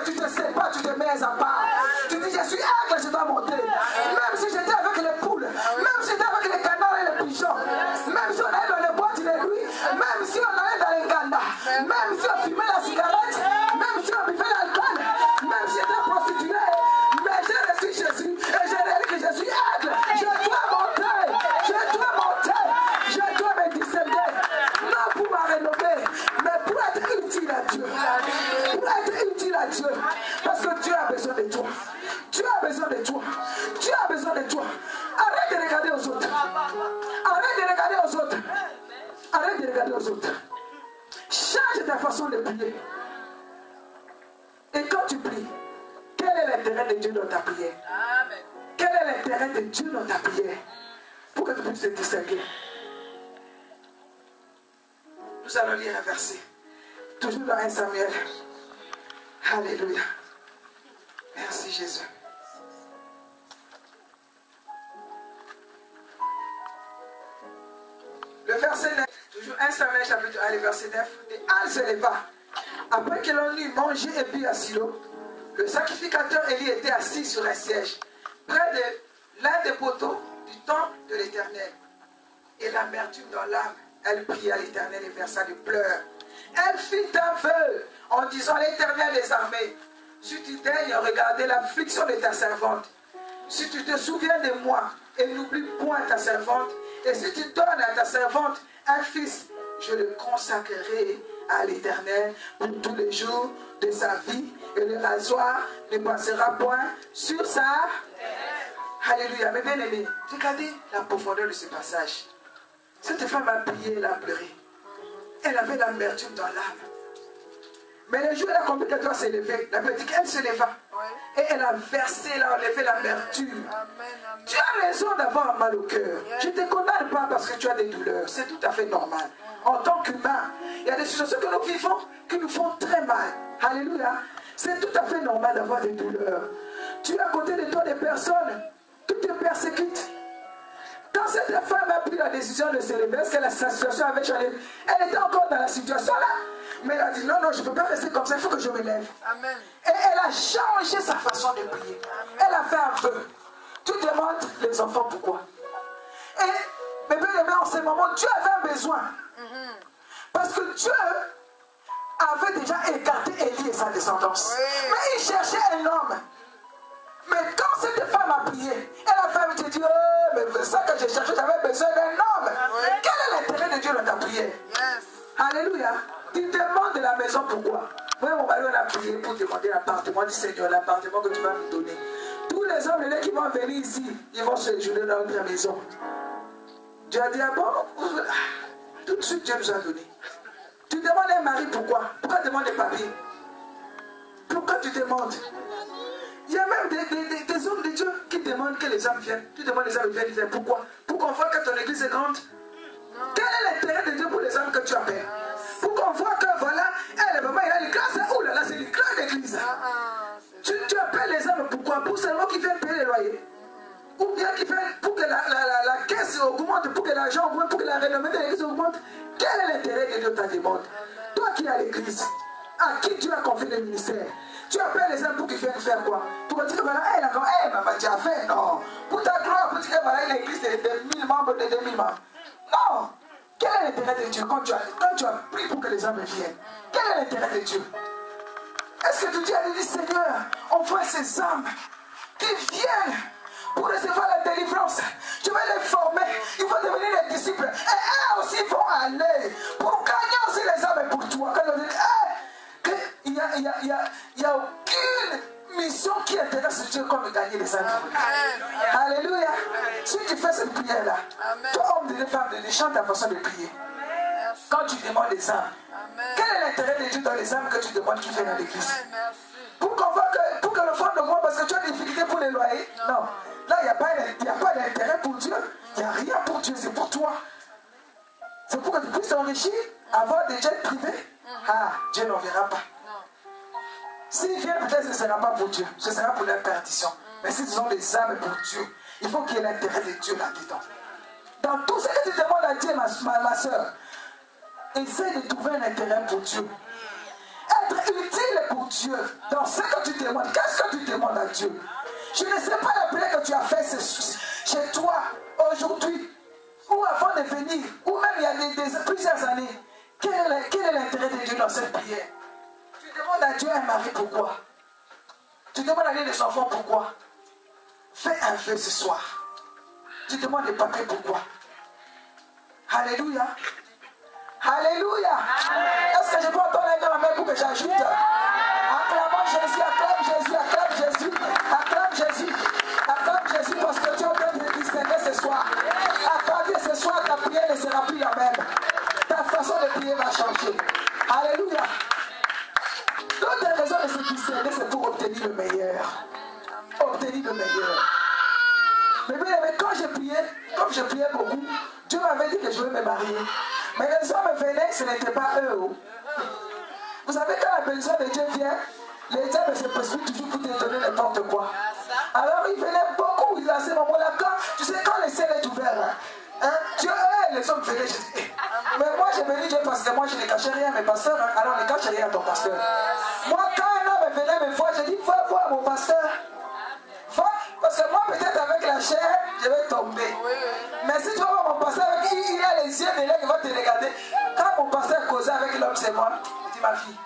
tu te sépares, tu te mets à part. Tu dis, je suis aigle, je dois monter. Même si j'étais avec les poules, même si j'étais avec les canards et les pigeons, même si on allait dans les boîtes de nuit, même si on allait dans les ganda, même si on fumait la cigarette, même si on buvait l'alcool, même si j'étais prostituée, mais je suis Jésus et je réalise que je suis aigle. Je dois monter, je dois me distinguer, non pour ma renommée, mais pour être utile à Dieu. Pour être utile à Dieu. Parce que Dieu a besoin de toi. Dieu a besoin de toi. Dieu a besoin de toi. Arrête de regarder aux autres. Arrête de regarder aux autres. Arrête de regarder aux autres. Change ta façon de prier. Et quand tu pries, quel est l'intérêt de Dieu dans ta prière? Quel est l'intérêt de Dieu dans ta prière? Pour que tu puisses te distinguer. Nous allons lire un verset. Toujours dans 1 Samuel. Alléluia. Merci Jésus. Le verset 9. Toujours 1 Samuel chapitre 1, le verset 9. Et Anne se leva. Après que l'on eut mangé et bu à Silo, le sacrificateur Élie était assis sur un siège, près de l'un des poteaux du temple de l'Éternel. Et l'amertume dans l'âme, elle pria l'Éternel et versa des pleurs. Elle fit un vœu en disant l'Éternel des armées, si tu daignes regarder l'affliction de ta servante, si tu te souviens de moi et n'oublie point ta servante, et si tu donnes à ta servante un fils, je le consacrerai à l'Éternel pour tous les jours de sa vie, et le rasoir ne passera point sur sa... Alléluia. Mais bien aimé, regardez la profondeur de ce passage. Cette femme a prié, elle a pleuré. Elle avait l'amertume dans l'âme. Mais le jour où elle a compris qu'elle doit s'élever, la Bible dit qu'elle se leva. Et elle a versé, elle a enlevé l'amertume. Tu as raison d'avoir mal au cœur. Je ne te condamne pas parce que tu as des douleurs. C'est tout à fait normal. En tant qu'humain, il y a des situations que nous vivons qui nous font très mal. Alléluia. C'est tout à fait normal d'avoir des douleurs. Tu as à côté de toi des personnes qui te persécutent. Quand cette femme a pris la décision de se lever, est-ce que la situation avait changé? Elle était encore dans la situation là. Mais elle a dit non, non, je ne peux pas rester comme ça, il faut que je me lève. Amen. Et elle a changé sa façon de prier. Amen. Elle a fait un vœu. Tu demandes les enfants pourquoi. Et, mais bien aimé, en ce moment, Dieu avait un besoin. Parce que Dieu avait déjà écarté Élie et sa descendance. Oui. Mais il cherchait un homme. Mais quand cette femme a prié, elle a fait, elle dit, oh, mais c'est ça que je cherchais, j'avais besoin d'un homme. Oui. Quel est l'intérêt de Dieu dans ta prière? Yes. Alléluia. Tu demandes de la maison pourquoi? Moi, mon mari, on a prié pour demander l'appartement du Seigneur, l'appartement que tu vas nous donner. Tous les hommes qui vont venir ici, ils vont se jouer dans notre maison. Dieu a dit, ah bon? Tout de suite, Dieu nous a donné. Tu demandes un mari pourquoi? Pourquoi tu demandes des papiers? Pourquoi tu demandes? Il y a même des hommes de Dieu qui demandent que les hommes viennent. Tu demandes les hommes viennent. Pourquoi? Pour qu'on voit que ton église est grande. Quel est l'intérêt de Dieu pour les hommes que tu appelles? Pour qu'on voit que voilà, elle est vraiment, il y a l'église. Oh là là, c'est une grande église. Tu appelles les hommes pourquoi? Pour seulement qu'ils viennent payer les loyers. Ou bien qu'ils viennent pour que l'église augmente, pour que l'argent augmente, pour que la renommée de l'église augmente, quel est l'intérêt de Dieu dans ta demande? Toi qui es à l'église, à qui Dieu a confié le ministère, tu appelles les hommes pour qu'ils viennent faire quoi? Pour dire que voilà, maman, tu as fait, non. Pour ta gloire, pour dire que voilà, l'église de 1000 membres, de 2000 membres. Non. Quel est l'intérêt de Dieu quand tu as prié pour que les hommes viennent? Quel est l'intérêt de Dieu? Est-ce que tu dis à lui, Seigneur, envoie ces hommes qui viennent pour recevoir la délivrance? Je vais les former, ils vont devenir les disciples. Et eux aussi vont aller pour gagner aussi les hommes pour toi. Quand on dit, il n'y a aucune mission qui intéresse Dieu comme de gagner les âmes. Alléluia. Si tu fais cette prière-là, toi, homme et femme, change ta façon de prier. Quand tu demandes les âmes, quel est l'intérêt de Dieu dans les âmes que tu demandes qui viennent à l'église? Pour que le fond de moi, parce que tu as des difficultés pour les loyers? Non. Là, il n'y a pas d'intérêt pour Dieu. Il n'y a rien pour Dieu, c'est pour toi. C'est pour que tu puisses t'enrichir, avoir des jets privés. Ah, Dieu n'en verra pas. S'ils viennent, peut-être ce ne sera pas pour Dieu, ce sera pour leur perdition. Mais s'ils ont des âmes pour Dieu, il faut qu'il y ait l'intérêt de Dieu là-dedans. Dans tout ce que tu demandes à Dieu, ma soeur, essaie de trouver un intérêt pour Dieu. Être utile pour Dieu dans ce que tu demandes. Qu'est-ce que tu demandes à Dieu? Je ne sais pas la prière que tu as faite chez toi aujourd'hui, ou avant de venir, ou même il y a plusieurs années. Quel est l'intérêt de Dieu dans cette prière? Tu demandes à Dieu un mari, pourquoi? Tu demandes à Dieu des enfants, pourquoi? Fais un vœu ce soir. Tu demandes des papiers, pourquoi? Alléluia. Alléluia. Est-ce que je peux entendre la main pour que j'ajoute? Acclamons Jésus, acclame Jésus, acclame Jésus, acclame Jésus, acclame Jésus, parce que tu es en train de distinguer ce soir. À partir de ce soir, ta prière ne sera plus la même. Ta façon de prier va changer. Alléluia. L'autre raison de se distinguer, c'est pour obtenir le meilleur. Obtenir le meilleur. Mais quand je priais, comme je priais beaucoup, Dieu m'avait dit que je vais me marier. Mais les hommes venaient, ce n'était pas eux. Vous savez, quand la bénédiction de Dieu vient, les diables se précipitent toujours pour te donner n'importe quoi. Alors ils venaient beaucoup, à ce moment-là, tu sais, quand le ciel est ouvert, Dieu, les hommes venaient, je dis, mais moi je bénis Dieu parce que moi je ne cachais rien à mes pasteurs, alors ne cache rien à ton pasteur. Moi, quand un homme venait me voir, je dis, va voir mon pasteur. Parce que moi, peut-être avec la chair, je vais tomber. Mais si tu vas voir mon pasteur, il a les yeux de l'air qui vont te regarder. Quand mon pasteur causait avec l'homme, c'est moi. Je dis, ma fille,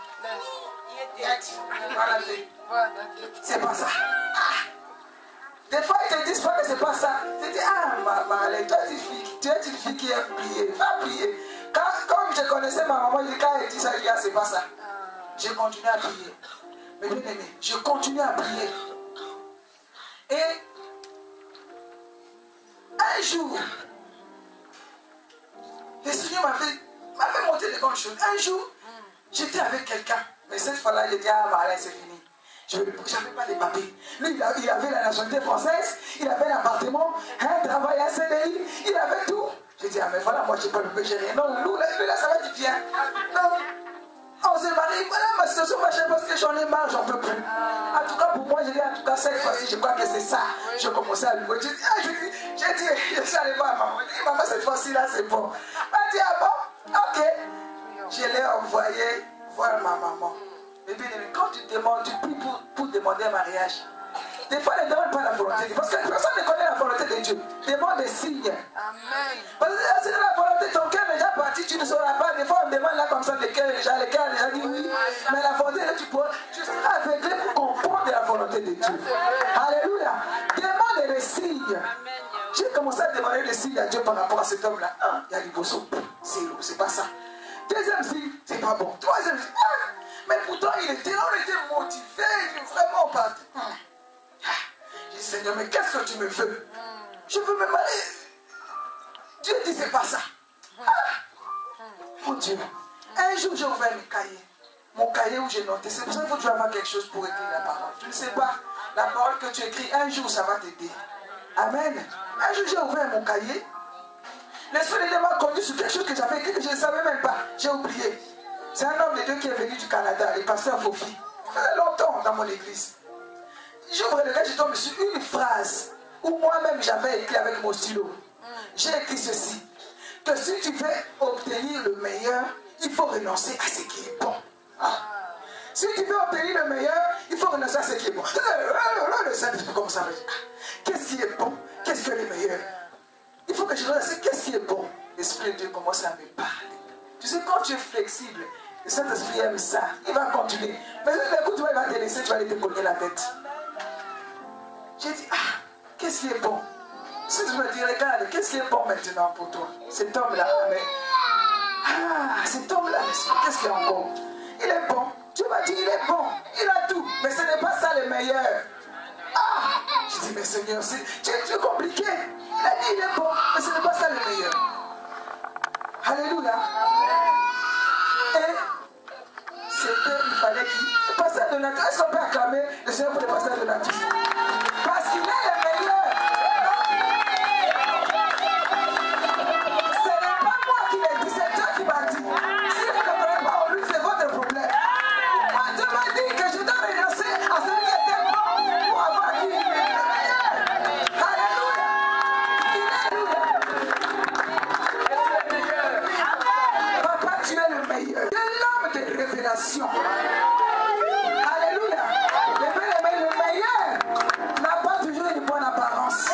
c'est pas ça. Des fois, ils te disent pas que c'est pas ça. Tu dis, maman, toi, tu es une fille qui aime prier. Va prier. Comme je connaissais ma maman, quand elle dit ça, je dis, c'est pas ça. Je continue à prier. Mais bien aimé, je continue à prier. Et un jour, le Seigneur m'avait montré de bonnes choses. Un jour, j'étais avec quelqu'un. Mais cette fois-là, il a dit, voilà, c'est fini. Je n'avais pas de papiers. Lui, il avait la nationalité française, il avait un appartement, un travail, un CDI, il avait tout. J'ai dit, mais voilà, moi, je n'ai pas le péché rien. Non, lui, là, ça va être bien. Non. On s'est marié, voilà ma situation machin parce que j'en ai marre, j'en peux plus. En tout cas pour moi, j'ai dit en tout cas cette fois-ci, je crois que c'est ça. Je commençais à lui dire, j'ai dit, je suis allé voir maman. J'ai dit, maman, cette fois-ci là, c'est bon. Elle dit, ah bon? Ok. Je l'ai envoyé voir ma maman. Mais bien aimé, quand tu demandes, tu pries pour demander un mariage. Des fois, ne demande pas la volonté de Dieu. Parce que personne ne connaît la volonté de Dieu. Demande des signes. Amen. Parce que c'est la volonté de ton cœur déjà parti, tu ne sauras pas. Des fois, on demande là comme ça, le cœur déjà dit oui. Mais la volonté de Dieu, tu seras aveuglé pour comprendre la volonté de Dieu. Alléluia. Demande des signes. J'ai commencé à demander des signes à Dieu par rapport à cet homme-là. Il y a du bosso. C'est pas ça. Deuxième signe, c'est pas bon. Troisième signe, mais pourtant, on était motivé, il est vraiment parti. J'ai dit, Seigneur, mais qu'est-ce que tu me veux? Je veux me marier. Dieu dit, c'est pas ça. Mon Dieu. Un jour, j'ai ouvert mon cahier où j'ai noté. C'est pour ça qu'il faut que tu avoir quelque chose pour écrire la parole. Tu ne sais pas, la parole que tu écris, un jour, ça va t'aider. Amen. Un jour, j'ai ouvert mon cahier. L'Esprit de Dieu m'a conduit sur quelque chose que j'avais écrit, que je ne savais même pas. J'ai oublié. C'est un homme de Dieu qui est venu du Canada, le pasteur Fofi. Ça faisait longtemps dans mon église. J'ouvre le gars, je tombe sur une phrase où moi-même j'avais écrit avec mon stylo. j'ai écrit ceci. Que si tu veux obtenir le meilleur, il faut renoncer à ce qui est bon. Ah. Si tu veux obtenir le meilleur, il faut renoncer à ce qui est bon. Le Saint-Esprit commence à me dire, qu'est-ce qui est bon? Qu'est-ce qui est le meilleur? Il faut que je renonce à qu'est-ce qui est bon. L'Esprit de Dieu commence à me parler. Tu sais, quand tu es flexible, le Saint-Esprit aime ça. Il va continuer. Mais le coup, tu vas te laisser, tu vas aller te cogner la tête. J'ai dit, qu'est-ce qui est bon? Si tu me dis, regarde, qu'est-ce qui est bon maintenant pour toi? Cet homme-là, mais... cet homme-là, qu'est-ce qu'il est encore? Il est bon. Dieu m'a dit, il est bon. Il a tout. Mais ce n'est pas ça le meilleur. Je dis, mais Seigneur, c'est compliqué. Il a dit, il est bon. Mais ce n'est pas ça le meilleur. Alléluia. Et il fallait qu'il... Le pasteur de nature, est-ce qu'on peut acclamer le Seigneur pour le pasteur de nature? Parce qu'il est le meilleur. Ce n'est pas moi qui l'ai dit, c'est Dieu qui m'a dit. Si vous ne prenez pas en lui, c'est votre problème. Moi, Dieu m'a dit que je dois renoncer à celui qui était bon pour avoir qui il est le meilleur. Alléluia. Papa, tu es le meilleur. Tu es l'homme de révélation. Alléluia. Le meilleur n'a pas toujours une bonne apparence.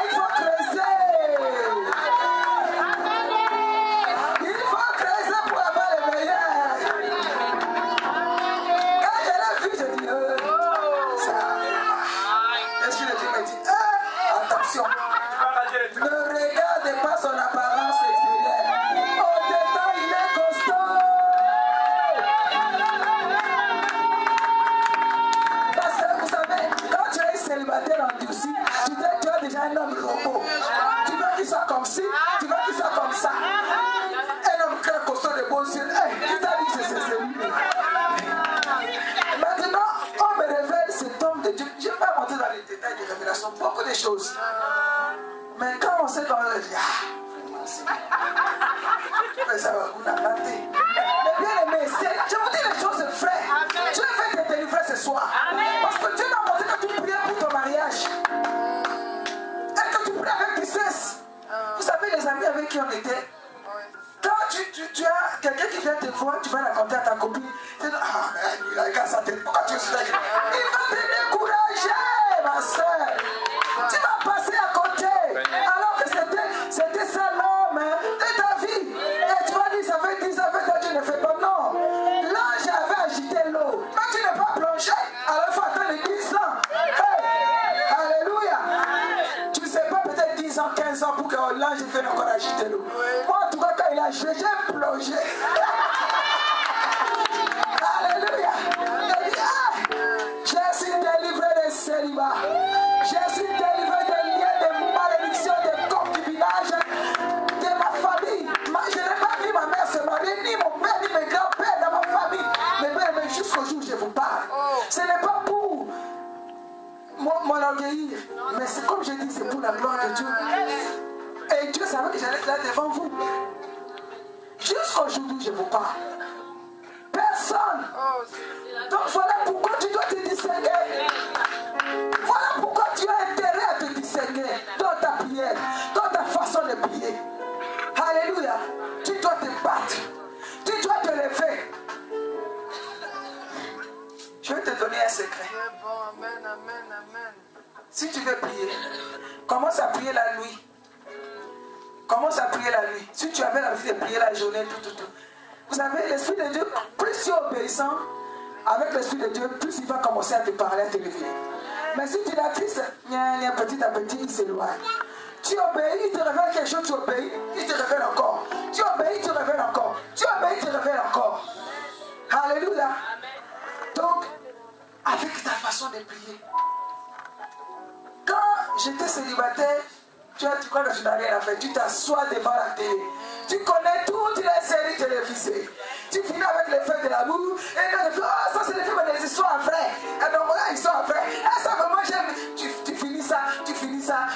Il faut creuser. Il faut creuser pour avoir le meilleur. Quand je l'ai vu, je dis, ça. Est-ce que Dieu m'a dit, attention, ne regarde pas son apparence extérieure. Au détail, il est costaud. Parce que vous savez, quand tu es célibataire endurci, tu as déjà un homme robot. Tu veux qu'il soit comme ci, tu veux qu'il soit comme ça. Un homme très costaud de beaux yeux. Qui t'a dit que c'est celui? Maintenant, on me révèle cet homme de Dieu. Je ne vais pas rentrer dans les détails de révélation, beaucoup de choses. Mais quand on sait comment on dit, mais ça va vous rater. Mais bien aimé, je vous dis les choses vraies. Dieu va te délivrer ce soir. Parce que Dieu m'a montré que tu priais pour ton mariage. Et que tu priais avec tristesse. Vous savez les amis avec qui on était? Quand tu as quelqu'un qui vient te voir, tu vas raconter à ta copine. Tu dis, mais il a qu'à sa tête. Pourquoi tu es là? Il va te décourager, ma soeur. Tu vas passer à côté. Alors que c'était ça l'homme de ta vie. Et tu vas dire, ça fait 10 ans, tu ne fais pas. Non. L'ange avait agité l'eau. Mais tu n'es pas plongé. Alors il faut attendre 10 ans. Hey. Alléluia. Tu ne sais pas, peut-être 10 ans, 15 ans pour que l'ange vienne encore agiter l'eau. Moi, en tout cas, quand il a agité, j'ai plongé. Alléluia. Il dit, je suis délivré des célibats. Je suis délivré des liens de malédiction, de concubinage, de ma famille. Je n'ai pas vu ma mère se marier, ni mon père, ni mes grands-pères dans ma famille. Mais jusqu'au jour où je vous parle, ce n'est pas pour m'enorgueillir, mais c'est comme je dis, c'est pour la gloire de Dieu. Et Dieu savait que j'allais être là devant vous. Jusqu'au jour où je vous parle. Personne. Donc voilà pourquoi tu dois te distinguer. Voilà pourquoi tu as intérêt à te distinguer dans ta prière, dans ta façon de prier. Alléluia. Tu dois te battre. Tu dois te lever. Je vais te donner un secret. Amen, amen, amen. Si tu veux prier, commence à prier la nuit. Commence à prier la nuit. Si tu avais l'habitude de prier la journée, tout. Vous savez, l'Esprit de Dieu, plus tu es obéissant avec l'Esprit de Dieu, plus il va commencer à te parler, à te révéler. Mais si tu l'attristes, petit à petit, il s'éloigne. Tu obéis, il te révèle quelque chose, tu obéis, il te révèle encore. Tu obéis, il te révèle encore. Tu obéis, il te révèle encore. Alléluia. Donc, avec ta façon de prier. Quand j'étais célibataire, tu crois que tu n'as rien à faire. Tu t'assois devant la télé. Tu connais toutes les séries télévisées. Tu finis avec les feux de l'amour. Et là, tu dis, ça c'est les films des histoires vraies. Et donc voilà, histoire vraie. Et ça vraiment j'aime. Tu finis ça.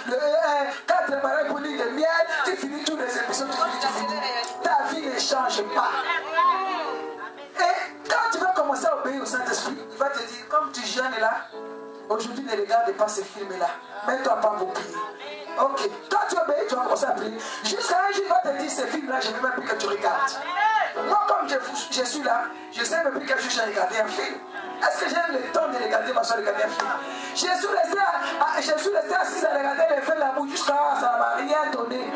Quand tu es marié pour l'île de miel, tu finis tous les épisodes, tu finis. Ta vie ne change pas. Et quand tu vas commencer à obéir au Saint-Esprit, il va te dire, comme tu jeûnes là, aujourd'hui ne regarde pas ces films-là. Mets-toi pas pour prier. Ok. Toi, tu obéis, tu vas commencer à prier. Jusqu'à un jour, il va te dire, ces films-là, je ne veux même plus que tu regardes. Moi, comme je suis là, je sais même plus quel jour j'ai regardé un film. Est-ce que j'ai le temps de regarder ma soeur regarder un film? Je suis resté assis à regarder les faits de l'amour jusqu'à ça ne m'a rien donné.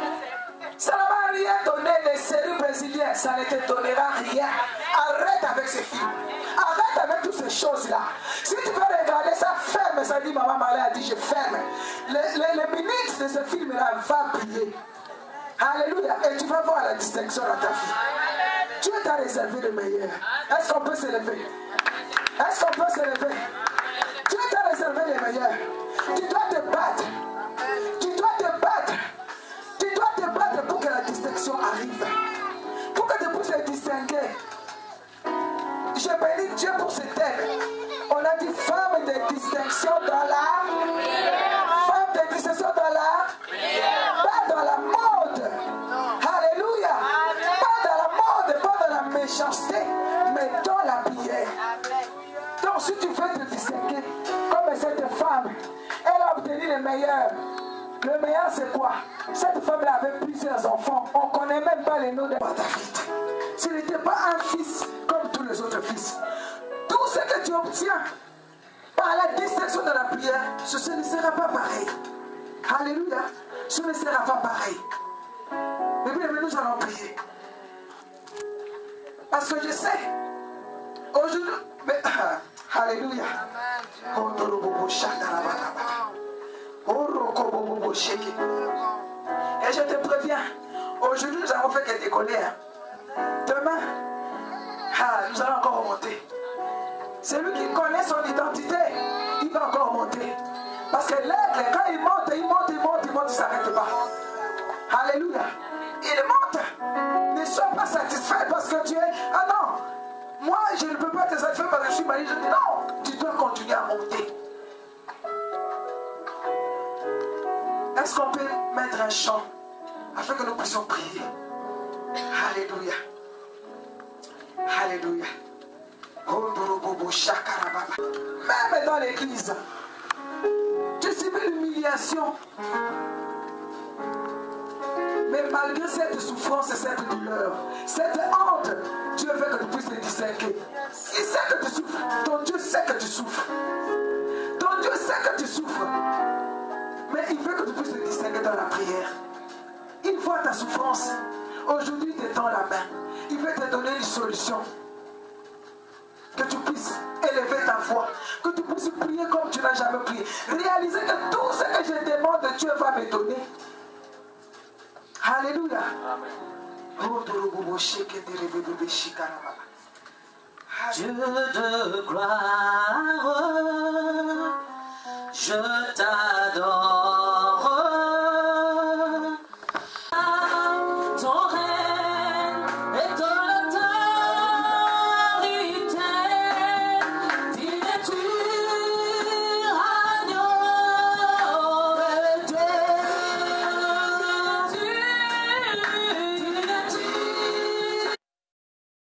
Ça ne m'a rien donné. Les séries brésiliennes, ça ne te donnera rien. Arrête avec ces films. Arrête avec toutes ces choses-là. Si tu veux regarder ça, ferme. Ça dit, maman Malé a dit, je ferme. Les minutes de ce film-là va briller. Alléluia. Et tu vas voir la distinction dans ta vie. Dieu t'a réservé le meilleur. Est-ce qu'on peut se lever? Est-ce qu'on peut se lever? Dieu t'a réservé le meilleur. Tu dois te battre. Tu dois te battre. Tu dois te battre pour que la distinction arrive. Pour que tu puisses te distinguer. Je bénis Dieu pour ce thème. On a dit femme de distinction dans la... Femme de distinction dans la... Pas dans la mode. Alléluia. Pas dans la mode, pas dans la méchanceté, mais dans la prière. Donc si tu veux te distinguer, comme cette femme, elle a obtenu le meilleur. Le meilleur c'est quoi? Cette femme-là avait plusieurs enfants. On ne connaît même pas les noms de David. Ce n'était pas un fils comme tous les autres fils. Tout ce que tu obtiens par la distinction de la prière, ce ne sera pas pareil. Alléluia. Ce ne sera pas pareil. Mais bien, nous allons prier. Parce que je sais, aujourd'hui, alléluia. Et je te préviens, aujourd'hui nous avons fait que décoller. Demain, nous allons encore remonter. Celui qui connaît son identité, il va encore monter. Parce que l'aigle, quand il monte, il ne s'arrête pas. Alléluia. Il monte. Ne sois pas satisfait parce que tu es... Ah non, moi je ne peux pas te satisfaire parce que je suis marié. Je dis non, tu dois continuer à monter. Est-ce qu'on peut mettre un chant afin que nous puissions prier? Alléluia. Alléluia. Même dans l'église, tu subis l'humiliation. Mais malgré cette souffrance et cette douleur, cette honte, Dieu veut que tu puisses te distinguer. Il sait que tu souffres. Ton Dieu sait que tu souffres. Ton Dieu sait que tu souffres. Mais il veut que tu puisses te distinguer dans la prière. Il voit ta souffrance. Aujourd'hui, il te tend la main. Il veut te donner une solution. Que tu puisses élever ta voix. Que tu puisses prier comme tu n'as jamais prié. Réaliser que tout ce que je demande, Dieu va me donner. Alléluia. Dieu de gloire, je t'adore.